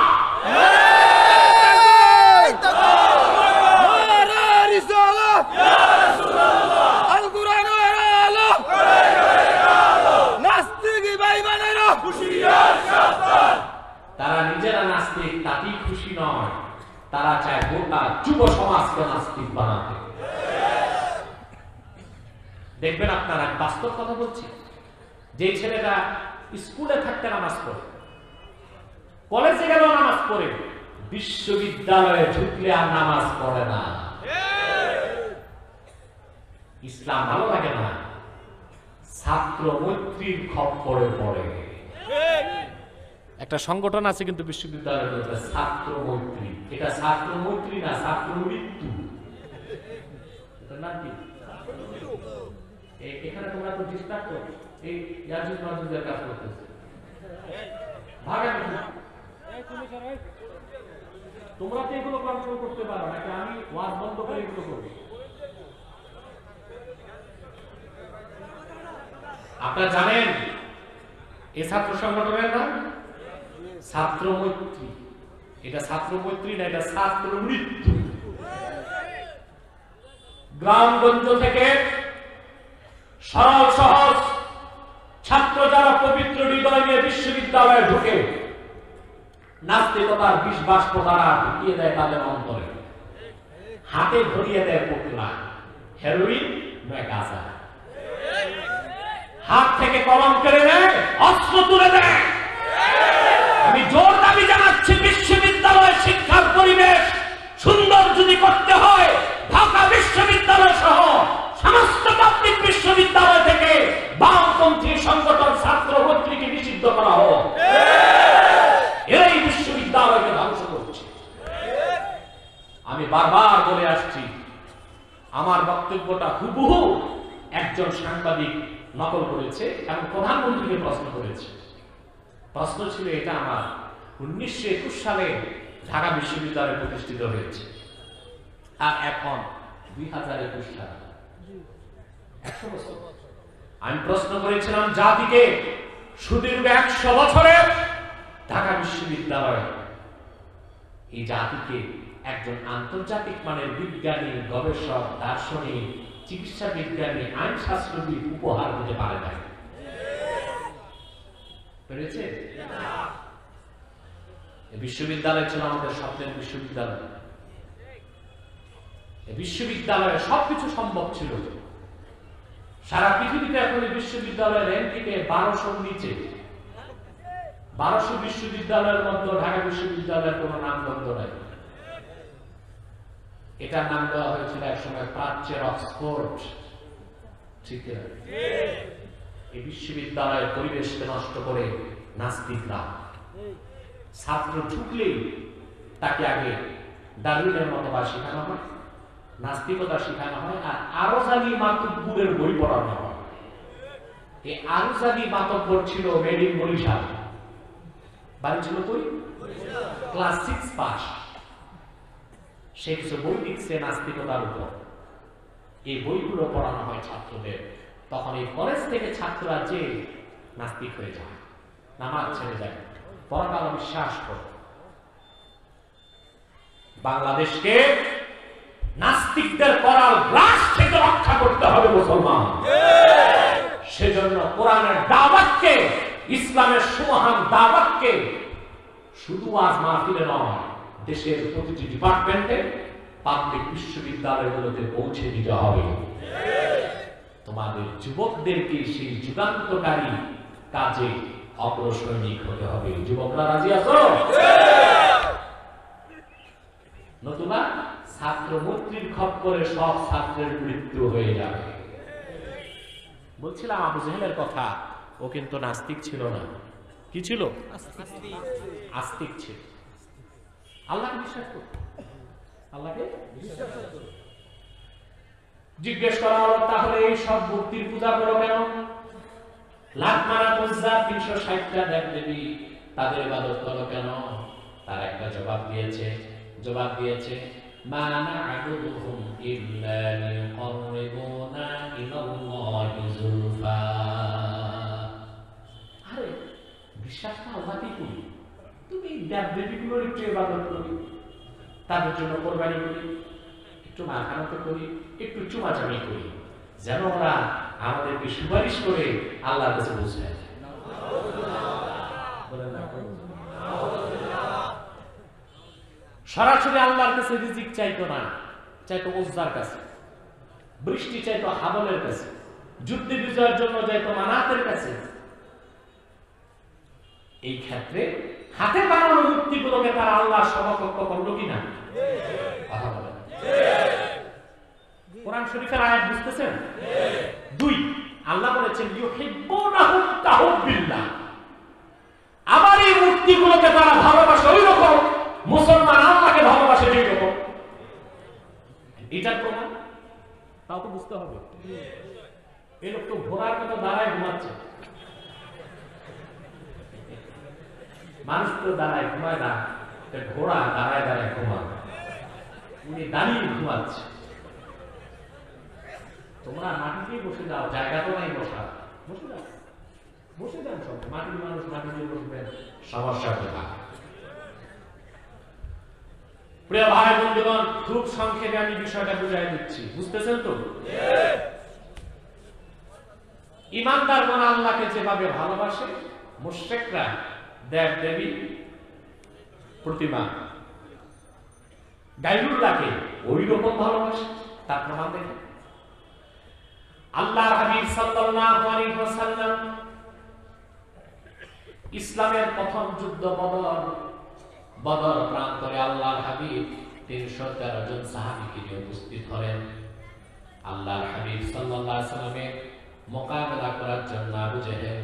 তারা নিজেরা নাস্তিক, তাতেই খুশি নয়, তারা চায় গোটা যুব সমাজকে নাস্তিক বানাতে। দেখবেন আপনারা, বাস্তব কথা বলছি, যে ছেলেটা স্কুলে থাকতে নামাজ পড়ে, কলেজে গেলেও নামাজ পড়ে, বিশ্ববিদ্যালয়ে ঢুকলে আর নামাজ পড়ে না। ইসলাম ভালো লাগে না, ছাত্র মৈত্রীর খপ্পরে পড়ে। একটা সংগঠন আছে কিন্তু বিশ্ববিদ্যালয়ের ছাত্র মৈত্রী। এটা ছাত্র মৈত্রী না, ছাত্র মৃত্যু। এটার নাম কি? এখানে তোমরা তো ডিস্টার্ব করো, এই ইয়াজুজ মাজুজের কাজ করতেছে। ভাগা তোমরা তো এগুলো কন্ট্রোল করতে পারো নাকি আমি ওয়াজ বন্ধ করে এগুলো করবো? আপনারা জানেন এই ছাত্র সংগঠনের নাম ছাত্র মৈত্রী। এটা ছাত্র মৈত্রী না, এটা ছাত্র মৃত্যু। গ্রামগঞ্জ থেকে সরল সহজ ছাত্র যারা পবিত্র হৃদয় নিয়ে বিশ্ববিদ্যালয়ে ঢুকে নাস্তিকতার বিষ বাষ্প দ্বারা ঢুকিয়ে দেয় তাদের অন্তরে, হাতে ধরিয়ে দেয় পোকলা, হেরোইন নয় গাঁজা, হাত থেকে কলম কেড়ে নেয়, অস্ত্র তুলে দেয়। আমি জোর দাবি জানাচ্ছি, বিশ্ববিদ্যালয় শিক্ষার পরিবেশ সুন্দর যদি করতে হয়, ঢাকা বিশ্ববিদ্যালয় সহ সমস্ত পাবলিক বিশ্ববিদ্যালয় থেকে বামপন্থী সংগঠন ছাত্র মৈত্রীকে নিষিদ্ধ করা হোক। এরাই বিশ্ববিদ্যালয়কে ধ্বংস করছে। আমি বারবার বলে আসছি, আমার বক্তব্যটা হুবহু একজন সাংবাদিক নকল করেছে এবং প্রধানমন্ত্রীকে প্রশ্ন করেছে। প্রশ্ন ছিল এটা আমার 1921 সালে ঢাকা বিশ্ববিদ্যালয় প্রতিষ্ঠিত হয়েছে, আর এখন 2021 সাল, 100 বছর। আমি প্রশ্ন করেছিলাম জাতিকে, সুদীর্ঘ 100 বছরে ঢাকা বিশ্ববিদ্যালয় এই জাতিকে একজন আন্তর্জাতিক মানের বিজ্ঞানী, গবেষক, দার্শনিক, চিকিৎসা বিজ্ঞানী, আইন শাস্ত্রবিদ উপহার দিতে পারে না। পেরেছে? বিশ্ববিদ্যালয় ছিল আমাদের স্বপ্নের বিশ্ববিদ্যালয়। বিশ্ববিদ্যালয়ে সবকিছু সম্ভব ছিল। সারা পৃথিবীতে এখন বিশ্ববিদ্যালয়ের র্যাঙ্কিংয়ে 1200 নিচে। 1200 বিশ্ববিদ্যালয়ের মধ্যে ঢাকা বিশ্ববিদ্যালয়ের কোন নামগন্ধ নাই। এটার নাম দেওয়া হয়েছিল একসময় প্রাচ্যের অক্সফোর্ড। ঠিক আছে? এই বিশ্ববিদ্যালয়ের পরিবেশকে নষ্ট করে নাস্তিকরা, ছাত্র ঢুকলেই তাকে আগে ডারউইনের মতবাদ শেখানো হয়, নাস্তিকতা শেখানো হয়, আর আরজালি মাতব্বরের বই পড়ানো হয়। এই আরজালি মাতব্বর ছিল মেড ইন বরিশাল, বাড়ি ছিল কই? Class 6 pass. সে কিছু বই লিখছে নাস্তিকতার উপর, এই বইগুলো পড়ানো হয় ছাত্রদের। তখন এই কলেজ থেকে ছাত্ররা যে নাস্তিক হয়ে যায়, নামাজ ছেড়ে যায়, পরকাল বিশ্বাস করে। বাংলাদেশকে নাস্তিকদের করাল গ্রাস থেকে রক্ষা করতে হবে মুসলমান। সেজন্য কোরআনের দাওয়াতকে, ইসলামের সুমহান দাওয়াতকে শুধু আজ মাহফিলে নয়, দেশের প্রতিটি ডিপার্টমেন্টে, পাবলিক বিশ্ববিদ্যালয়গুলোতে পৌঁছে দিতে হবে। তোমাদের যুবকদেরকে সেই যুগান্তকারী কাজে অগ্রসৈনিক হতে হবে। যুবকরা রাজি আছো? নতুবা ছাত্র মৈত্রীর খপ্পরে সব ছাত্রের মৃত্যু হয়ে যাবে। বলছিলাম আবু জেহেলের কথা, ও কিন্তু নাস্তিক ছিল না। কি ছিল? আস্তিক ছিল। আল্লাহকে বিশ্বাস করত। আল্লাহকে বিশ্বাস করত। জিজ্ঞেস করা হলো, তাহলে এই সব মূর্তির পূজা করো কেন? লাখ মারা পূজা 360টা দেবদেবী, তাদের ইবাদত করো কেন? তার একটা জবাব দিয়েছে মা না'বুদুহুম ইল্লা লিয়ুকাররিবুনা ইলাল্লাহি যুলফা। আরে বিশ্বাসটা আল্লাহকে করি, তুমি দেবদেবীগুলোর একটু ইবাদত করি, তাদের জন্য কোরবানি করি, একটু মাখানো করি, একটু চুমাচামি করি, যেন ওরা আমাদেরকে সুপারিশ করে আল্লাহর কাছে পৌঁছায়। সরাসরি আল্লাহর কাছে রিজিক চাইতো না, চাইতো উজ্জার কাছে। বৃষ্টি চাইতো হাবলের কাছে, যুদ্ধে বিজয়ের জন্য চাইতো মানাতের কাছে। এই ক্ষেত্রে হাতে বানানো মূর্তিগুলোকে তারা আল্লাহর সমকক্ষ করলো কিনা? কথা বলেন। কোরআন শরীফের আয়াত বুঝতেছেন? 2, আল্লাহ বলেছেন ইউহিব্বুনাহুম কাহুব্বিল্লাহ। আবার এই মূর্তিগুলোকে তারা ভালোবাসে ওই রকম মুসলমান আল্লাহকে ভালোবাসে যেই রকম। এটার প্রমাণ তাও তো বুঝতে হবে। এই লোক তো ঘোড়ার মতো দাঁড়ায় ঘুমাচ্ছে। মানুষ তো দাঁড়ায় ঘুমায় না, একটা ঘোড়া দাঁড়ায় দাঁড়ায় ঘুমাবে, উনি দাঁড়িয়ে ঘুমাচ্ছে। তোমরা মাটিতেই বসে যাও, জায়গা তো নাই বসা, বসে যাও, বসে যান সব। মাটির মানুষ মাটিতে বসবেন, সমস্যা কোথায়? প্রিয় ভাই বন্ধুগণ, খুব সংক্ষেপে আমি বিষয়টা বুঝাই দিচ্ছি, বুঝতেছেন তো? ইমানদারগণ আল্লাহকে যেভাবে ভালোবাসে, মুশরিকরা দেব দেবী প্রতিমা গায়রুল্লাহকে ওই রকম ভালোবাসে। তার প্রমাণ দেখেন, আল্লাহর হাবিব সাল্লাল্লাহু আলাইহি ওয়াসাল্লাম ইসলামের প্রথম যুদ্ধ বদর প্রান্তরে আল্লাহর হাবিব ৩১৩ জন সাহাবীকে নিয়ে উপস্থিত হলেন। আল্লাহর হাবিব সাল্লাল্লাহু আলাইহি ওয়াসাল্লামের মোকাবেলা করার জন্য আবু জেহেল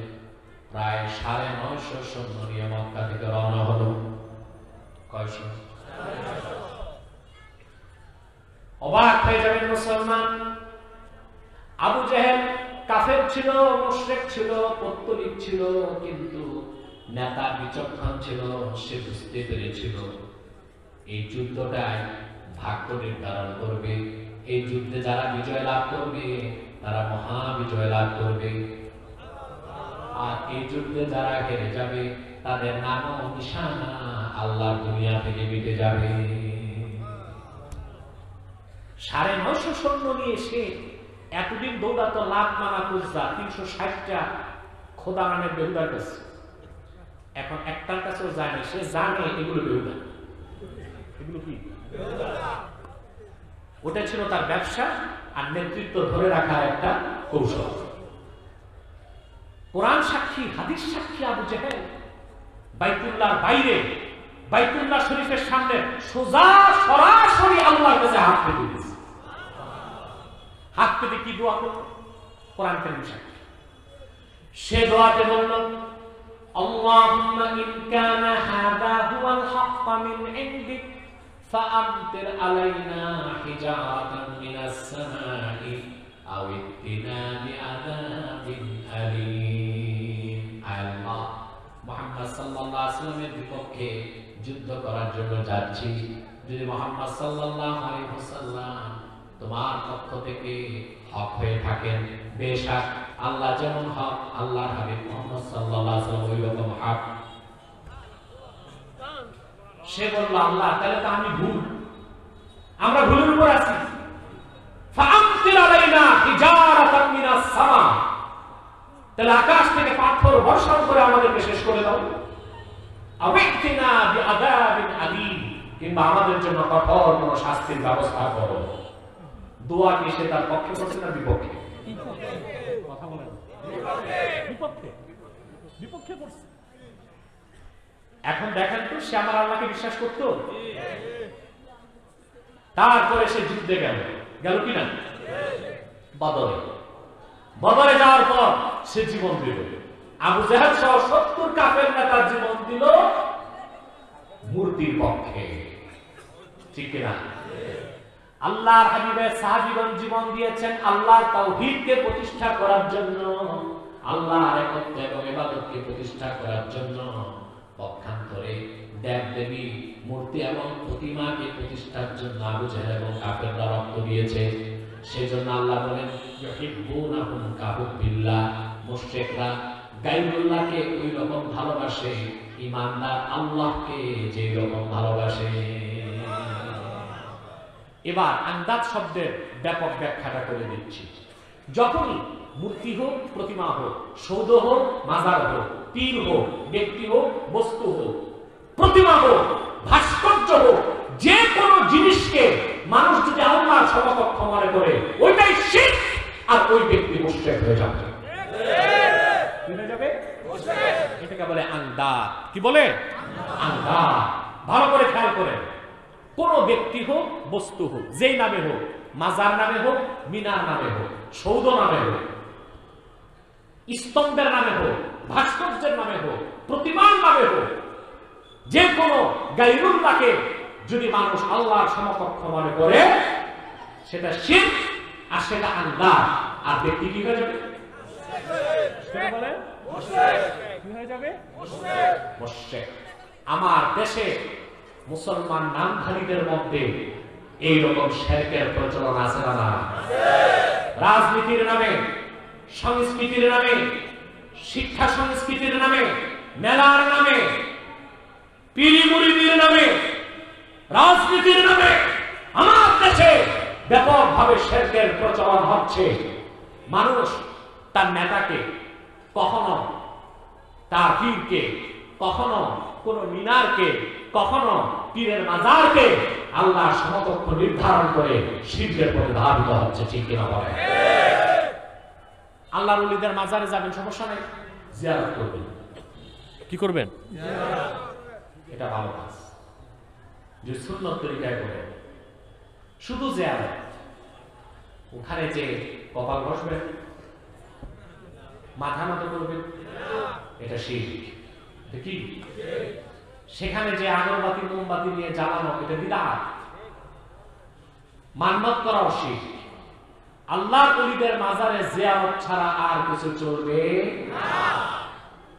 প্রায় ৯৫০ সৈন্য নিয়ে মক্কা থেকে রওনা হলো। কয়শো? অবাক হয়ে যাবেন মুসলমান। আবু জেহেল কাফের ছিল, মুশরিক ছিল, পৌত্তলিক ছিল, কিন্তু নেতা বিচক্ষণ ছিল। সে বুঝতে পেরেছিল এই যুদ্ধটায় ভাগ্য নির্ধারণ করবে, এই যুদ্ধে যারা বিজয় লাভ করবে তারা মহা বিজয় লাভ করবে, আর এই যুদ্ধে যারা হেরে যাবে তাদের নাম ও নিশানা আল্লাহর দুনিয়া থেকে মিটে যাবে। ৯৫০ সৈন্য নিয়ে সে এতদিন দৌড়াতো লাখ মানা কুজা ৩৬০টা খোদা নামের বেহুদার কাছে, এখন একটার কাছেও যায় না। সে জানে এগুলো বেহুদা, এগুলো কি ওটা ছিল তার ব্যবসা আর নেতৃত্ব ধরে রাখার একটা কৌশল। কোরআন সাক্ষী, হাদিস সাক্ষী, আবু জেহেল বাইতুল্লাহর বাইরে, বাইতুল্লাহ শরীফের সামনে সোজা সরাসরি আল্লাহর কাছে হাত পেতে দিয়েছে। হাত পেতে কি দোয়া করল? কোরআন কারীম সাক্ষী। সে দোয়াতে বলল, আল্লাহুম্মা ইন কানা হাযা হুয়াল হাক্ক মিন ইনদিক ফাআমতির আলাইনা হিজারাতান মিনাস সামাই আও ইতিনা বিআযাবিন আলীম। আল্লাহ, মুহাম্মদ সাল্লাল্লাহু আলাইহি ওয়াসাল্লামের বিপক্ষে যুদ্ধ করার জন্য যাচ্ছি, যদি মুহাম্মদ সাল্লাল্লাহু আলাইহি ওয়াসাল্লাম তোমার পক্ষ থেকে হক হয়ে থাকেন, বেশক আল্লাহ যেমন হক, আল্লাহর হাবিব মুহাম্মদ সাল্লাল্লাহু আলাইহি ওয়াসাল্লাম ওই রকম হক। সে বলল, আল্লাহ তাহলে তো আমি ভুল, আমরা ভুলের উপর আছি। ফাআমতির আলাইনা হিজারাতান মিনাস সামা, তাহলে আকাশ থেকে পাথর বর্ষণ করে আমাদেরকে শেষ করে দাও। আবিতিনা বিআযাবিন আলীম, কিংবা আমাদের জন্য কঠোর কোন শাস্তির ব্যবস্থা করো। দোয়া কি সে তার পক্ষে করছে না বিপক্ষে? কথা বলেন, বিপক্ষে, বিপক্ষে করছে। এখন দেখেন তো, সে আমার আল্লাহকে বিশ্বাস করতো? তারপরে সে যুদ্ধে গেল কিনা? বদরে যাওয়ার পর সে জীবন দিল। আবু জেহেল সহ ৭০ কাফের নেতা জীবন দিল মূর্তির পক্ষে, ঠিক কিনা? আল্লাহর হাবিবের সাহাবীগণ জীবন দিয়েছেন আল্লাহর তাওহীদকে প্রতিষ্ঠা করার জন্য, আল্লাহর একত্ব এবং ইবাদতকে প্রতিষ্ঠা করার জন্য। পক্ষান্তরে দেব দেবী মূর্তি এবং প্রতিমাকে প্রতিষ্ঠার জন্য আবু জেহেল এবং কাফেররা রক্ত দিয়েছে। সেজন্য আল্লাহ বলেন, ইউহিব্বুনাহুম কাহুব্বিল্লাহ, মুশরিকরা গায়রুল্লাহকে ওই রকম ভালোবাসে ঈমানদার আল্লাহকে যে রকম ভালোবাসে। এবার আন্দাজ শব্দের ব্যাপক ব্যাখ্যাটা করে দিচ্ছি। যখনই মূর্তি হোক, প্রতিমা হোক, সৌধ হোক, মাজার হোক, পীর হোক, ব্যক্তি হোক, বস্তু হোক, প্রতিমা হোক, ভাস্কর্য হোক, যে কোনো জিনিসকে মানুষ যদি আল্লাহর সমকক্ষ মনে করে, ওইটাই শিরক, আর ওই ব্যক্তি মুশরিক হয়ে যাবে। এটাকে বলে আন্দাজ। কি বলে? আন্দাজ। ভালো করে খেয়াল করে, কোন ব্যক্তি হোক, বস্তু হোক, যেই নামে হোক, মাজার নামে হোক, মিনার নামে হোক, সৌধ নামে হোক, স্তম্ভের নামে হোক, ভাস্কর্যের নামে হোক, প্রতিমার নামে হোক, যে কোনো গায়রুল্লাহকে যদি মানুষ আল্লাহর সমকক্ষ মনে করে, সেটা শিরক আর সেটা আন্দাজ। আর ব্যক্তি কি হয়ে যাবে? মুশরিক। আমার দেশে মুসলমান নামধারীদের মধ্যে এইরকম শিরকের প্রচলন আছে না? রাজনীতির নামে, সংস্কৃতির নামে, শিক্ষা সংস্কৃতির নামে, মেলার নামে, পীরি মুরিদির নামে, রাজনীতির নামে আমার দেশে ব্যাপকভাবে শিরকের প্রচলন হচ্ছে। মানুষ তার নেতাকে, কখনো তার পীরকে, কখনো কোন মিনারকে, কখনো পীরের মাজারকে আল্লাহর সমকক্ষ নির্ধারণ করে শিরকের পথে ধাবিত হচ্ছে। ঠিক কিনা বলেন? আল্লাহর ওলিদের মাজারে যাবেন, সমস্যা নেই, জিয়ারত করবেন। কি করবেন? এটা ভালো কাজ, যে সুন্নত তরিকায় করেন। শুধু জিয়ারত, ওখানে যে কপাল বসবেন, মাথা নত করবেন, এটা শিরক। এটা কি? সেখানে যে আগরবাতি মোমবাতি নিয়ে জ্বালানো, এটা বিদআত। মান্নত করাও শিরক। আল্লাহর ওলিদের মাজারে জিয়ারত ছাড়া আর কিছু চলবে না।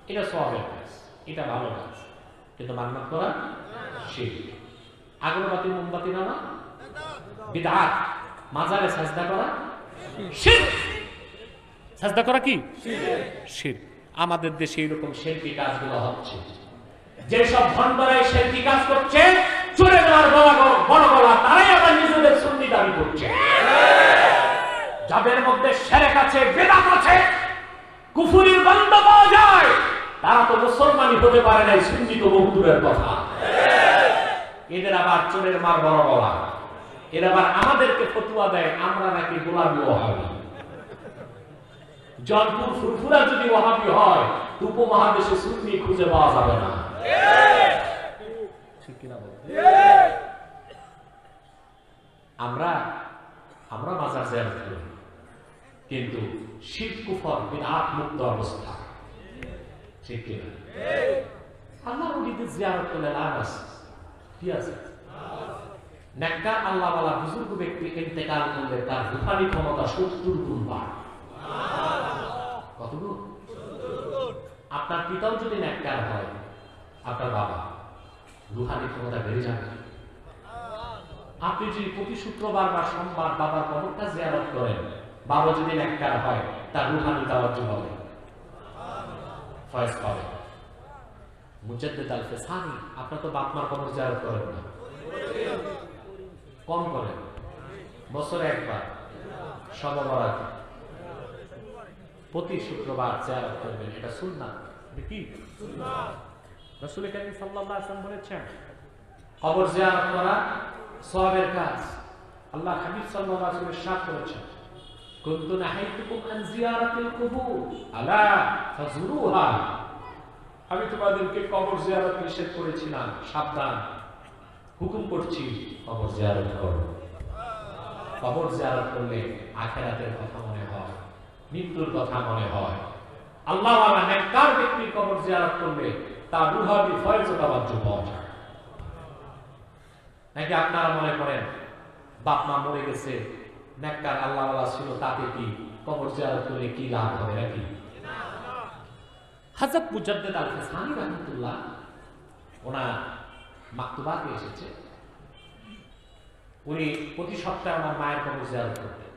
এটা সওয়াবের কাজ, এটা ভালো কাজ, কিন্তু মান্নত করা শিরক। আগরবাতি মোমবাতি নেওয়া বিদআত। মাজারে সাজদা করা শিরক। সাজদা করা কি? শিরক। আমাদের দেশে এরকম শিরকি কাজগুলো হচ্ছে। যেসব ভণ্ডরা এই শিরকি কাজ করছে, চোরে গলার বড় গলা, তারাই আবার নিজেদের সুন্নি দাবি করছে। যাদের মধ্যে শিরক আছে, বিদআত আছে, কুফরির গন্ধ পাওয়া যায়, তারা তো মুসলমানই হতে পারে না, সুন্নি তো বহু দূরের কথা। এদের আবার চোরের মার বড় গলা। এরা আবার আমাদেরকে ফতোয়া দেয় আমরা নাকি গোলামি ওয়াহাবি। জলপুর ফুরফুরা যদি ওয়াহাবি হয়, তো উপমহাদেশে সুন্নি খুঁজে পাওয়া যাবে না। ঠিক কিনা বলেন? আমরা মাজার জিয়ারত করি, কিন্তু শিরক কুফর বিদআত মুক্ত অবস্থা। ঠিক কিনা? আল্লাহর ওলিদের জিয়ারত করলে লাভ আছে, কি আছে? নেককার আল্লাহওয়ালা বুজুর্গ ব্যক্তি ইন্তেকাল করলে তার রূহানি ক্ষমতা 70 গুণ বাড়ে। কত গুণ? আপনার পিতাও যদি নেককার হয়, আপনার বাবা, রূহানি ক্ষমতা বেড়ে যাবে। আপনি যদি প্রতি শুক্রবার বা সোমবার বাবার কবরটা জিয়ারত করেন, বাবা যদি নেককার হয়, তার রূহানি তাওয়াজ্জুহ হবে, ফয়েজ পাবে। মুজাদ্দিদ আল ফিসানি, আপনার তো বাপ মার কবর জিয়ারত করেন না, কম করেন, বছরে একবার শবে বরাত প্রতি শুক্রবার জিয়ারত করবেন, এটা সুন্নাত। এটা কি? রাসূল কারীম সাল্লাল্লাহু আলাইহি ওয়াসাল্লাম বলেছেন, কবর জিয়ারত করা সওয়াবের কাজ। আল্লাহ হাবিব সাল্লাল্লাহু আলাইহি ওয়াসাল্লাম ইরশাদ করেছেন, কুনতু নাহাইতুকুম আন জিয়ারাতিল কুবুর আলা ফাজুরুহা। আমি তোমাদেরকে কবর জিয়ারত নিষেধ করেছিলাম, সাবধান, হুকুম করছি কবর জিয়ারত করো। কবর জিয়ারত করলে আখিরাতের কথা মনে হয়, মৃত্যুর কথা মনে হয়। আল্লাহওয়ালা নেককার ব্যক্তির কবর জিয়ারত করলে তার রূহানি ফয়েজ ও তাওয়াজ্জুহ পাওয়া যায়। নাকি আপনারা মনে করেন বাপ মা মরে গেছে, নেককার আল্লাহওয়ালা ছিল, তাতে কি কবর জিয়ারত করলে কি লাভ হবে? নাকি হযরত মুজাদ্দিদ আল ফিসানি রাহমাতুল্লাহ, ওনার মাকতুবাতে এসেছে, উনি প্রতি সপ্তাহে আমার মায়ের কবর জিয়ারত করতেন।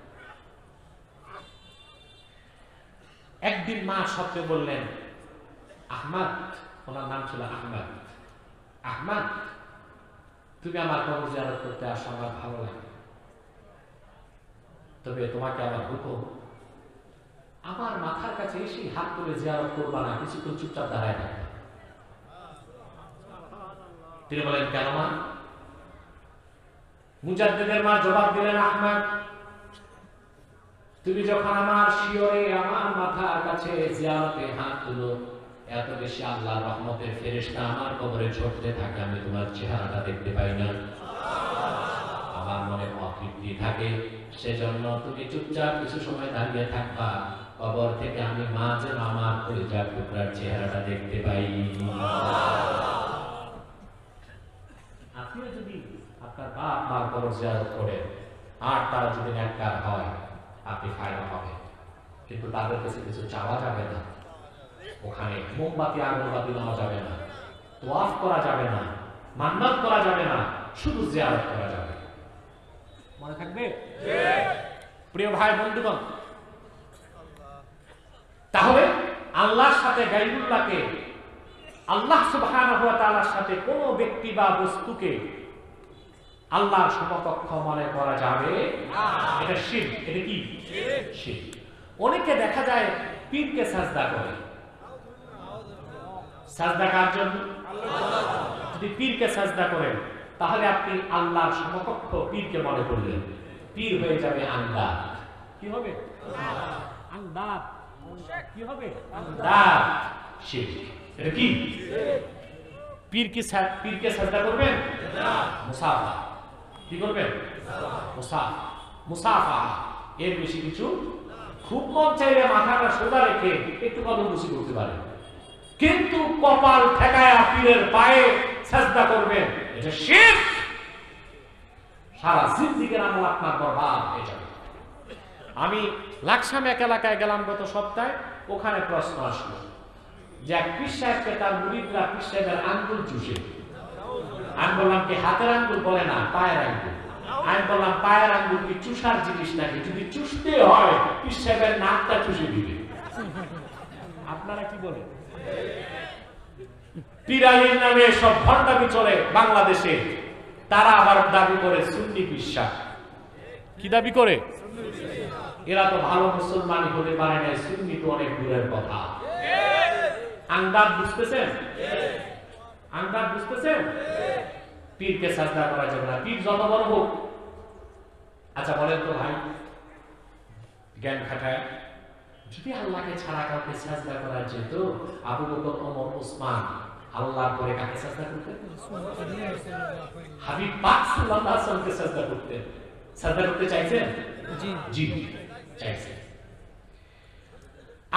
একদিন মা স্বপ্নে বললেন, আহমদ, ওনার নাম ছিল আহমদ, আহমদ তুমি আমার কবর জিয়ারত করতে আসো, আমার ভালো লাগে, তবে তোমাকে আমার হুকুম, আমার মাথার কাছে এসে হাত তুলে জিয়ারত করবা না, কিছুক্ষণ চুপচাপ দাঁড়ায় থাকবে। তিনি বলেন, কেন মা? মুজাদ্দিদের মা জবাব দিলেন, আহমদ তুমি যখন আমার শিয়রে আমার মাথার কাছে জিয়ারতে হাত তুলো, এত বেশি আল্লাহর রহমতের ফেরেশতা আমার কবরে ঝরতে থাকে, আমি তোমার চেহারাটা দেখতে পাই না, আমার মনে অতৃপ্তি থাকে, সেজন্য তুমি চুপচাপ কিছু সময় দাঁড়িয়ে থাকবা, কবর থেকে আমি মা যেন আমার কলিজার টুকরার চেহারাটা দেখতে পাই। আপনিও যদি আপনার বাপ মার কবর জিয়ারত করেন আর তারা যদি নেককার হয়, আপনি ফায়দা পাবেন, কিন্তু তাদের কাছে কিছু চাওয়া যাবে না, ওখানে মোমবাতি আগরবাতি নেওয়া যাবে না, তোয়াফ করা যাবে না, মান্নাত করা যাবে না, শুধু জিয়ারত করা যাবে। মনে থাকবে? প্রিয় ভাই বন্ধুগণ, তাহলে আল্লাহর সাথে গায়রুল্লাহকে, আল্লাহ সুবহানাহু ওয়া তাআলার সাথে কোন ব্যক্তি বা বস্তুকে আল্লাহর সমকক্ষ মনে করা যাবে না। এটা শিরক। এটা কি? শিরক। অনেকে দেখা যায় পীরকে সাজদা করে। সাজদা কার জন্য? যদি পীরকে সাজদা করেন তাহলে আপনি আল্লাহর সমকক্ষ পীরকে মনে করলেন। পীর হয়ে যাবে আন্দাত। কি হবে? আন্দাত। কি হবে? আন্দাত। শিরক। এটা কি? পীরকে সাজদা করবেন না। মুসাফা। কি করবেন? মুসাফা। এর বেশি কিছু। খুব মন চাইলে মাথাটা সোজা রেখে একটু কদম বসি করতে পারেন, কিন্তু কপাল ঠেকায়া পীরের পায়ে সাজদা করবেন, এটা শিরক। সারা জিন্দেগির আমল আপনার বরবাদ হয়ে যাবে। আমি লাকসাম এক এলাকায় গেলাম গত সপ্তাহে। ওখানে প্রশ্ন আসলো যে এক পীর সাহেবকে তার মুরিদরা পীর সাহেবের আঙ্গুল চুষে। আমি বললাম কি হাতের আঙ্গুল? বলে না, পায়ের আঙ্গুল। আমি বললাম পায়ের আঙ্গুল কি চুষার জিনিস নাকি? যদি চুষতে হয় পীর সাহেবের নাকটা চুষে দিবে। আপনারা কি বলেন? পীরালির নামে সব ভণ্ডামি চলে বাংলাদেশে। তারা আবার দাবি করে সুন্নি পীর সাহেব। কি দাবি করে? এরা তো ভালো মুসলমানই হতে পারে না, সুন্নি তো অনেক দূরের কথা। আন্দাজ বুঝতেছেন? আন্দাজ বুঝতেছেন? পীরকে সাজদা করা যাবে না, পীর যত বড় হোক। আচ্ছা বলেন তো ভাই, জ্ঞান খাটায় যদি আল্লাহকে ছাড়া কাউকে সাজদা করা যেত, আবু বকর, ওমর, ওসমান আল্লাহর পরে কাকে সাজদা করতেন? হাবিব পাক সাল্লাল্লাহু আলাইহি ওয়াসাল্লামকে সাজদা করতেন। সাজদা করতে চাইছেন? জি জি চাইছেন।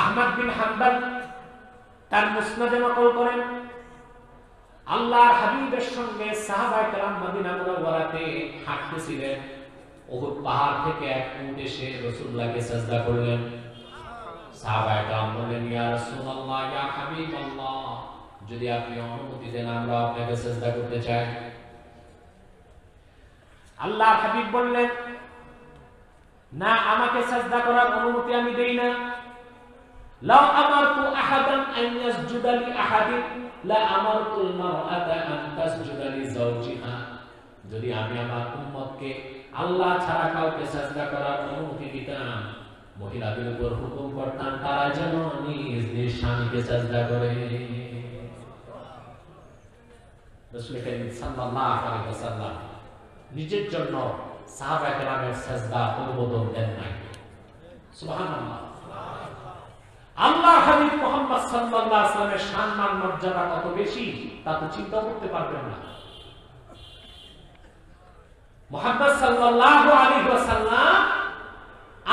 আহমদ বিন হাম্বল তার মুসনাদে নকল করেন, আল্লাহর হাবিবের সঙ্গে সাহাবায়ে কেরাম মদিনা মুনাওয়ারাতে হাঁটতেছিলেন। উহুদ পাহাড় থেকে এক উট এসে রাসূলুল্লাহকে সাজদা করলেন। সাহাবায়ে কেরাম বললেন, ইয়া রাসূলুল্লাহ, ইয়া হাবিবাল্লাহ, যদি আপনি অনুমতি দেন আমরা আপনাকে সাজদা করতে চাই। আল্লাহর হাবিব বললেন, না, আমাকে সাজদা করার অনুমতি আমি দেই না। লাউ আমারতু আহাদান আন ইয়াসজুদা লি আহাদিন লা আমারতুল মারআতা আন তাসজুদা লি যাওজিহা। যদি আমি আমার উম্মতকে আল্লাহ ছাড়া কাউকে সাজদা করার অনুমতি দিতাম, মহিলাদের উপর হুকুম করতাম তারা যেন নিজ নিজ স্বামীকে সাজদা করে। রাসূল করিম সাল্লাল্লাহু আলাইহি ওয়াসাল্লাম নিজের জন্য সাহাবায়ে কেরামের সাজদা অনুমোদন দেন নাই। সুবহানাল্লাহ। আল্লাহর হাবিব মুহাম্মদ সাল্লাল্লাহু আলাইহি ওয়াসাল্লামের সম্মান মর্যাদা কত বেশি তা তো চিন্তা করতে পারবেন না। মুহাম্মদ সাল্লাল্লাহু আলাইহি ওয়াসাল্লাম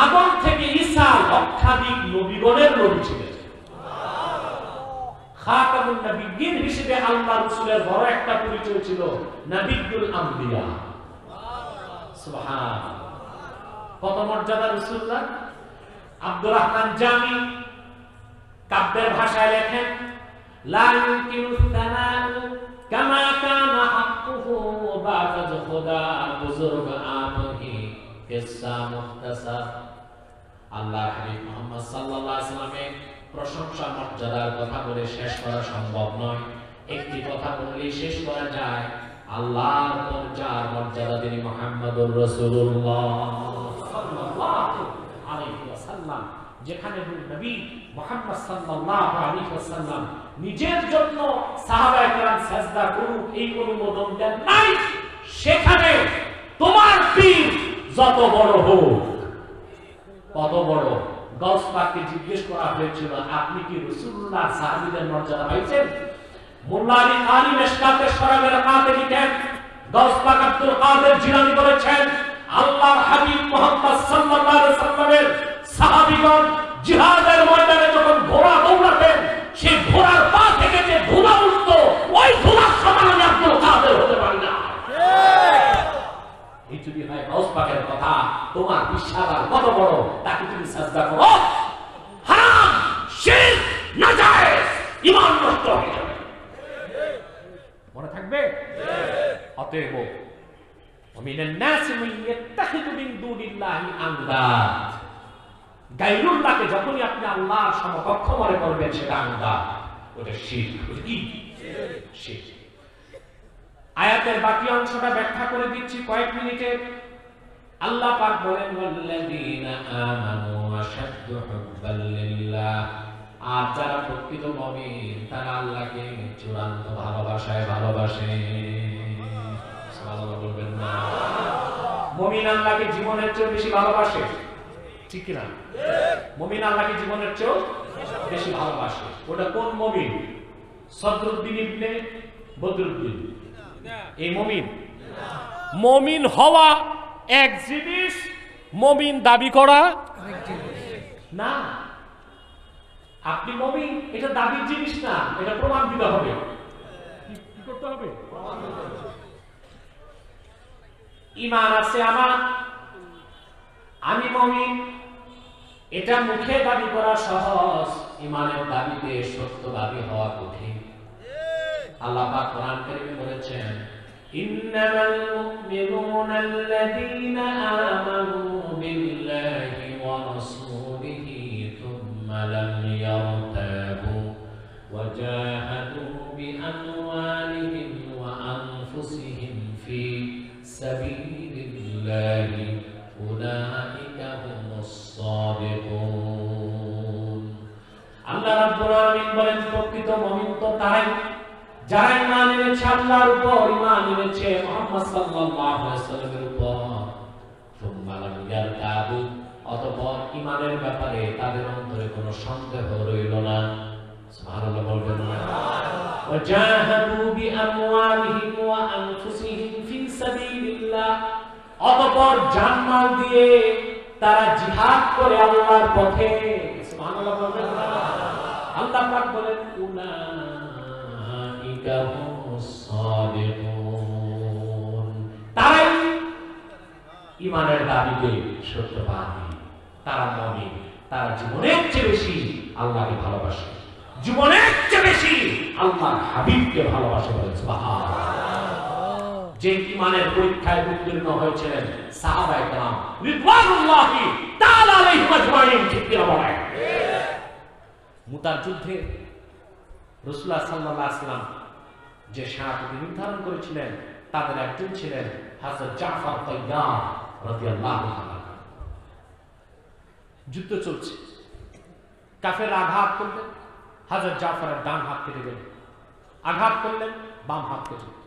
আদম থেকে ঈসা লক্ষাধিক নবীগণের নবী ছিলেন। খাতামুন নবিয়্যিন হিসেবে আল্লাহর রাসূলের বড় একটা পরিচয় ছিল, নবিয়্যুল আম্বিয়া। সুবহানাল্লাহ। কত মর্যাদা রাসূলুল্লাহ। আব্দুর রহমান জামি কাব্যের ভাষায় লেখেন, লা ইউকিনু সানাউ কামা কানা হাক্কুহু বা'দ খুদা বুজুর্গ আমহি কিসসা মুখতাসার। আল্লাহর হাবিব মুহাম্মদ সাল্লাল্লাহু আলাইহি ওয়াসাল্লামের প্রশংসা মর্যাদার কথা বলে শেষ করা সম্ভব নয়। একটি কথা বললেই শেষ করা যায়, আল্লাহর যার মর্যাদা তিনি মুহাম্মদুর রাসূলুল্লাহ সাল্লাল্লাহু আলাইহি ওয়াসাল্লাম। যেখানে নবী মুহাম্মদ সাল্লাল্লাহু আলাইহি ওয়াসাল্লাম নিজের জন্য সাহাবায়ে কেরাম সাজদা করুক এই অনুমোদন দেন নাই, সেখানে তোমার পীর যত বড় হোক, কত বড়, গাউস পাককে জিজ্ঞেস করা হয়েছিল, আপনি কি রাসূলুল্লাহ সাহাবীদের মর্যাদা পাইছেন? মোল্লা আলী কারি মিশকাতে শরাবের মাতে লিখেন, গাউস পাক আব্দুল কাদের জিলানী বলেছেন, আল্লাহর হাবিব মুহাম্মদ সাল্লাল্লাহু আলাইহি ওয়াসাল্লামের সাহাবীগণ জিহাদের ময়দানে যখন ঘোড়া দৌড়াতেন, সেই ঘোড়ার পা থেকে যে ধুলা উঠত, ওই ধুলার সমান আমি আব্দুল কাদের হতে পারি না। এই যদি হয় গাউস পাকের কথা, তোমার বিশ্বাস আর কত বড়, তাকে তুমি সাজদা করো, হারাম, শিরক, নাজায়েজ, ঈমান নষ্ট হয়ে যাবে। মনে থাকবে? অতএব মিনান নাস মান ইয়াত্তাখিযু মিন দুনিল্লাহি আনদাদ, গায়রুল্লাহকে যখনই আপনি আল্লাহর সমকক্ষ মনে করবেন সেটা আনদাদ, ওটা শিরক। ওটা কি? শিরক। আয়াতের বাকি অংশটা ব্যাখ্যা করে দিচ্ছি কয়েক মিনিটে। আল্লাহ পাক বলেন ওয়াল্লাযীনা আমানু আশাদ্দু হুব্বাল লিল্লাহ, আর যারা প্রকৃত মুমিন তারা আল্লাহকে চূড়ান্ত ভালোবাসায় ভালোবাসে। সুবহানাল্লাহ বলবেন না? মুমিন আল্লাহকে জীবনের চেয়ে বেশি ভালোবাসে, ঠিক কি না? মুমিন আল্লাহকে জীবনের চেয়ে বেশি ভালোবাসে। ওটা কোন মুমিন? সদরুদ্দিন ইবনে বদরুদ্দিন এই মুমিন? মুমিন হওয়া এক জিনিস, মুমিন দাবি করা না। আপনি মুমিন এটা দাবির জিনিস না, এটা প্রমাণ দিতে হবে। কি করতে হবে? ঈমান আছে আমার, আমি মুমিন, এটা মুখে দাবি করা সহজ, ঈমানের দাবিতে সত্যবাদী হওয়া কঠিন। আল্লাহ পাক কোরআন কারীমে বলেছেন ইন্নামাল মুমিনুনা আল্লাযীনা আমানু বিল্লাহি ওয়া রাসূলিহি থুম্মা লাম ইয়ারতাবু ওয়া জাহাদু বিআমওয়ালিহিম ওয়া আনফুসিহিম ফি সাবিলিল্লাহি উলাইকা হুমুস সাদিকুন। আল্লাহ রাব্বুল আলামিন বলেন প্রকৃত মুমিন তো তারাই যারা ঈমান এনেছে আল্লাহর উপর, ঈমান এনেছে মুহাম্মদ সাল্লাল্লাহু আলাইহি ওয়াসাল্লামের উপর, সুম্মা লাম ইয়ারতাবু, অতঃপর ঈমানের ব্যাপারে তাদের অন্তরে কোনো সন্দেহ রইল না। সুবহানাল্লাহ বলবেন না? ওয়া জাহাদু বিআমওয়ালিহিম ওয়া আনফুসিহিম ফি সাবিলিল্লাহ, অতঃপর জানমাল দিয়ে তারা জিহাদ করে আল্লাহর পথে। সুবহানাল্লাহ বলবেন না? আল্লাহ পাক বলেন উলাইকা হুমুস সাদিকুন, তারাই ঈমানের দাবিতে সত্যবাদী, তারা মুমিন, তারা জীবনের চেয়ে বেশি আল্লাহকে ভালোবাসে, জীবনের চেয়ে বেশি আল্লাহর হাবিবকে ভালোবাসে। বলেন সুবহানাল্লাহ। যে ঈমানের পরীক্ষায় উত্তীর্ণ হয়েছিলেন সাহাবায়ে কেরাম রিদওয়ানুল্লাহি তাআলা আলাইহিম আজমাইন, ঠিক কি না বলেন? মুতার যুদ্ধে রাসূলুল্লাহ সাল্লাল্লাহু আলাইহি ওয়াসাল্লাম যে সেনাপতি নির্ধারণ করেছিলেন তাদের একজন ছিলেন হযরত জাফর তাইয়ার রাদিয়াল্লাহু তাআলা। যুদ্ধ চলছে, কাফেররা আঘাত করলেন, হযরত জাফরের ডান হাত কেটে গেল, আঘাত করলেন বাম হাত কেটে গেল,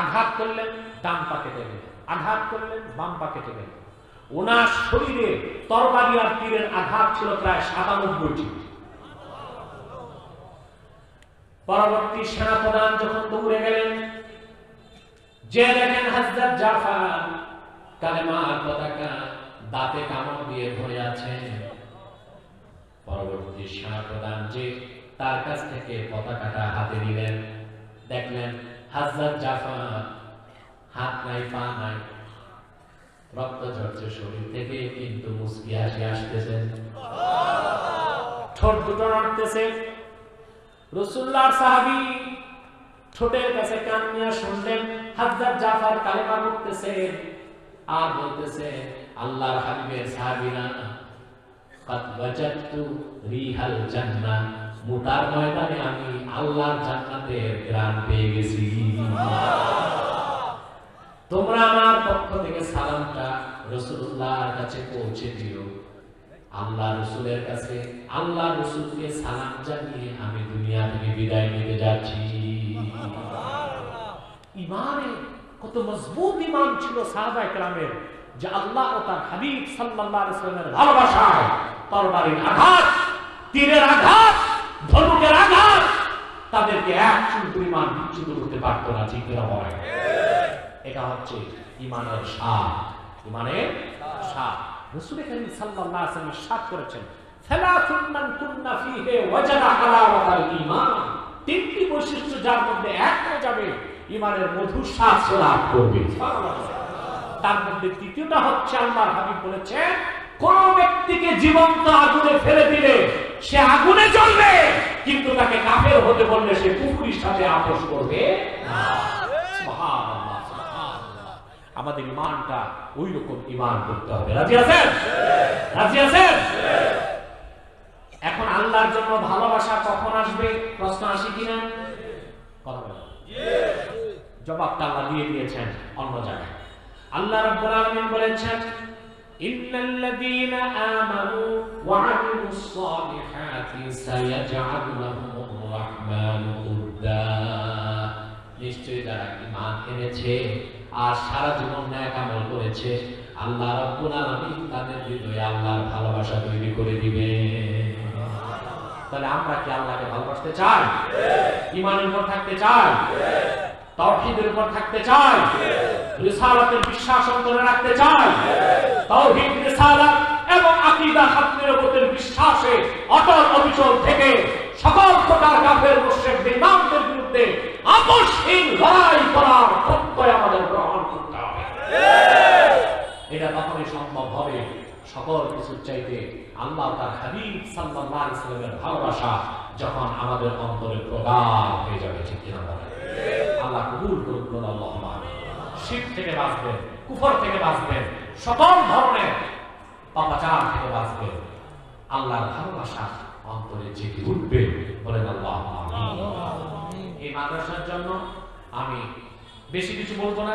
আঘাত করলেন ডান পা কেটে গেল, আঘাত করলেন বাম পা কেটে গেল। ওনার শরীরে তরবারি আর তীরের আঘাত ছিল প্রায় ৯৭টি। পরবর্তী সেনাপ্রধান যখন দৌড়ে গেলেন, যে দেখেন হযরত জাফর কালেমার পতাকা দাঁতে কামড় দিয়ে ধরে আছে। পরবর্তী সেনাপ্রধান যে তার কাছ থেকে পতাকাটা হাতে নিলেন, দেখলেন হযরত জাফর হাত নাই পা নাই, রক্ত ঝরছে শরীর থেকে, কিন্তু মুস্কি হাসি আসতেছে, ঠোঁট দুটো নড়তেছে। রাসূলুল্লাহর সাহাবী ঠোঁটের কাছে কান নিয়ে শুনলেন হযরত জাফর কালেমা পড়তেছে আর বলতেছে আল্লাহর হাবিবের সাহাবীরা কাদ ওয়াজাদতু রিহাল জান্নাহ, মুতার ময়দানে আমি আল্লাহর জান্নাতের ঘ্রাণ পেয়ে গেছি। তোমরা আমার পক্ষ থেকে সালামটা রাসূলুল্লাহর কাছে পৌঁছে দিও। আল্লাহ রাসূলের কাছে আল্লাহ রাসূলকে সালাম জানিয়ে আমি দুনিয়া থেকে বিদায় নিতে যাচ্ছি। ঈমানে কত মজবুত ঈমান ছিল সাহাবায়ে কেরামের, যে আল্লাহ ও তার হাবিব সাল্লাল্লাহু আলাইহি ওয়াসাল্লামের ভালোবাসায় তরবারির আঘাত, তীরের আঘাত, ধনুকের আঘাত তাদেরকে এক চুল পরিমাণ বিচ্যুত করতে পারত না, ঠিক না বলে? এটা হচ্ছে ঈমানের স্বাদ, ঈমানের স্বাদ। রাসূল কারীম সাল্লাল্লাহু আলাইহি ওয়াসাল্লাম ইরশাদ করেছেন সালাতুন মান কুন্না ফীহি ওয়াজাদা হালাওয়াতাল ঈমান, তিনটি বৈশিষ্ট্য যার মধ্যে এক হয়ে যাবে ঈমানের মধুর স্বাদ লাভ করবে। তার মধ্যে তৃতীয়টা হচ্ছে আল্লাহর হাবিব বলেছেন কোন ব্যক্তিকে জীবন্ত আগুনে ফেলে দিলে সে আগুনে জ্বলবে, কিন্তু তাকে কাফের হতে বললে সে কুফরির সাথে আপোষ করবে না। সুবহানাল্লাহ। আমাদের ঈমানটা ওই রকম ঈমান করতে হবে। রাজি আছেন? রাজি আছেন? এখন আল্লাহর জন্য ভালোবাসা কখন আসবে প্রশ্ন আসে কিনা? কথা বলেন। জবাবটা আল্লাহ দিয়ে দিয়েছেন অন্য জায়গায়। আল্লাহ রাব্বুল আলামিন বলেছেন, ইন্নাল্লাযীনা আমানু ওয়া আমিলুস সালিহাতি সায়াজআলু লাহুমুর রাহমানু উদ্দা। নিশ্চয়ই যারা ঈমান এনেছে আর সারা জীবন নেক আমল করেছে, আল্লাহ রাব্বুল আলামিন তাদের হৃদয়ে আল্লাহর ভালোবাসা তৈরি করে দিবে। তাহলে আমরা কি আল্লাহকে ভালোবাসতে চাই? ঈমানের উপর থাকতে চাই? তাওহীদের উপর থাকতে চাই? রিসালাতের বিশ্বাস অন্তরে রাখতে চাই? তাওহীদ, রিসালাত এবং আকীদা খাতমের উপর বিশ্বাসে অটল অবিচল থেকে সকল প্রকার কাফের মুশরিক বেঈমানদের বিরুদ্ধে আপোষহীন লড়াই করার প্রত্যয় আমাদের গ্রহণ করতে হবে। এটা তখনই সম্ভব হবে সকল কিছুর চাইতে আল্লাহ তার হাবিব সাল্লাল্লাহু আলাইহি ওয়াসাল্লামের ভালোবাসা যখন আমাদের অন্তরে প্রগাঢ় হয়ে যাবে। ঠিক কিনা বলেন? আল্লাহ কবুল করুন। আল্লাহুম্মা আমিন। শিরক থেকে বাঁচবেন, কুফর থেকে বাঁচবেন, সকল ধরনের পাপাচার থেকে বাঁচবেন। আল্লাহর ভালোবাসা অন্তরে জেগে উঠবে। বলেন আল্লাহুম্মা আমিন। এই মাদ্রাসার জন্য আমি বেশি কিছু বলবো না,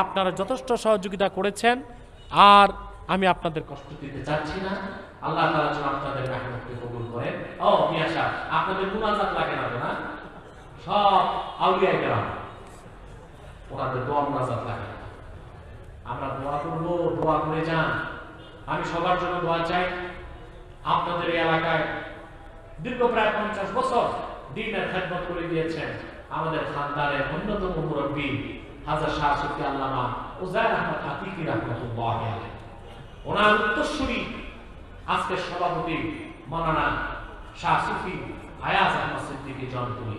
আপনারা যথেষ্ট সহযোগিতা করেছেন আর আমি আপনাদের কষ্ট দিতে চাচ্ছি না। আল্লাহ তাআলা যেন আপনাদের মেহনতকে কবুল করেন। ও মিয়া সাহেব, আপনাদের মুনাজাত লাগে না তো? না, সব আউলিয়া কেরাম ওনাদের দোয়া মুনাজাত লাগে। আমরা দোয়া করব, দোয়া করে যান। আমি সবার জন্য দোয়া চাই। আপনাদের এই এলাকায় দীর্ঘ প্রায় 50 বছর দ্বীনের খেদমত করে দিয়েছেন আমাদের খানদানের অন্যতম মুরব্বী হাজরত শাহ সুফি আল্লামা উজাইর আহমদ আতিকি রাহমাতুল্লাহ আলাইহি। ওনার উত্তরসূরি আজকের সভাপতি মাওলানা শাহ সুফি আয়াজ আহমদ সিদ্দিকী জনপুরি।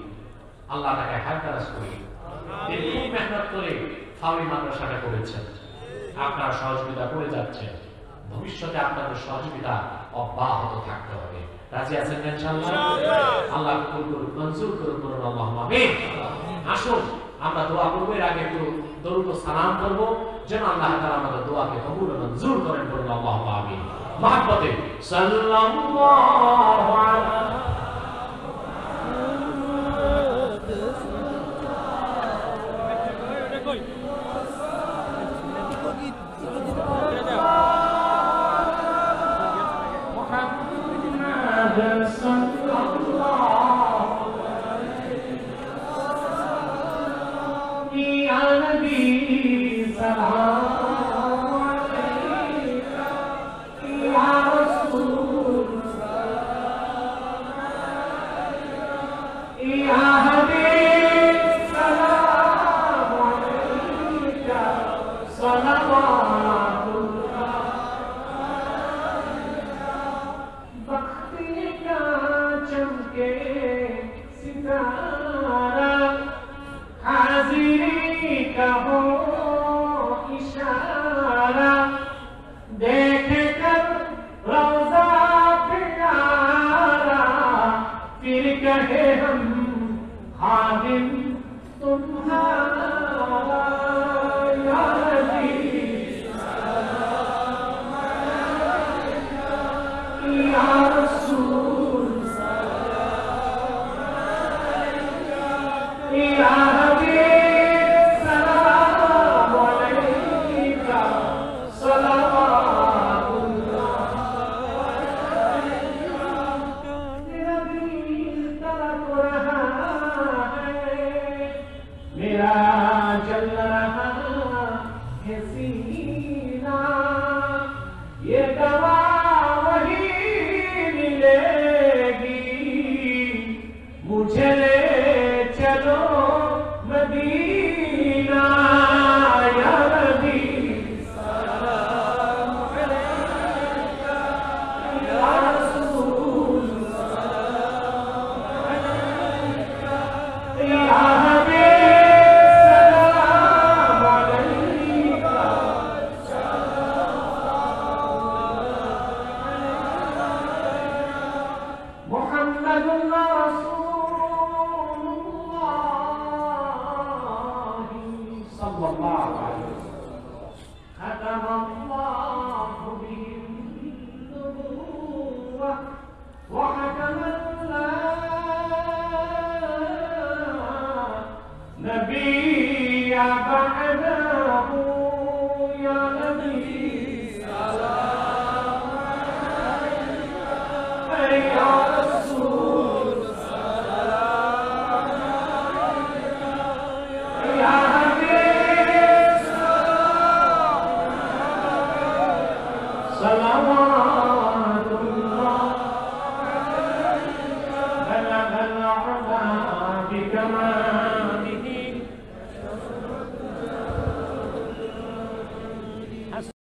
আল্লাহ তাকে হায়াত করি। তিনি খুব মেহনত করে ফাউরি মাদ্রাসাটা করেছেন। আপনারা সহযোগিতা করে যাচ্ছেন। ভবিষ্যতে আপনাদের সহযোগিতা অব্যাহত থাকতে হবে। রাজি আছেন ইনশাআল্লাহ? আল্লাহ কবুল করুন, মঞ্জুর করুন। আল্লাহুম্মা আমিন। আসুন আমরা দোয়া করব, এর আগে একটু দরুদ ও সালাম করব যেন আল্লাহ তাআলা আমাদের দোয়াকে কবুল ও মঞ্জুর করেন। বলুন আল্লাহুম্মা আমিন। মহব্বতে সাল্লাল্লাহু আলাইহি मुझे ले चलो كما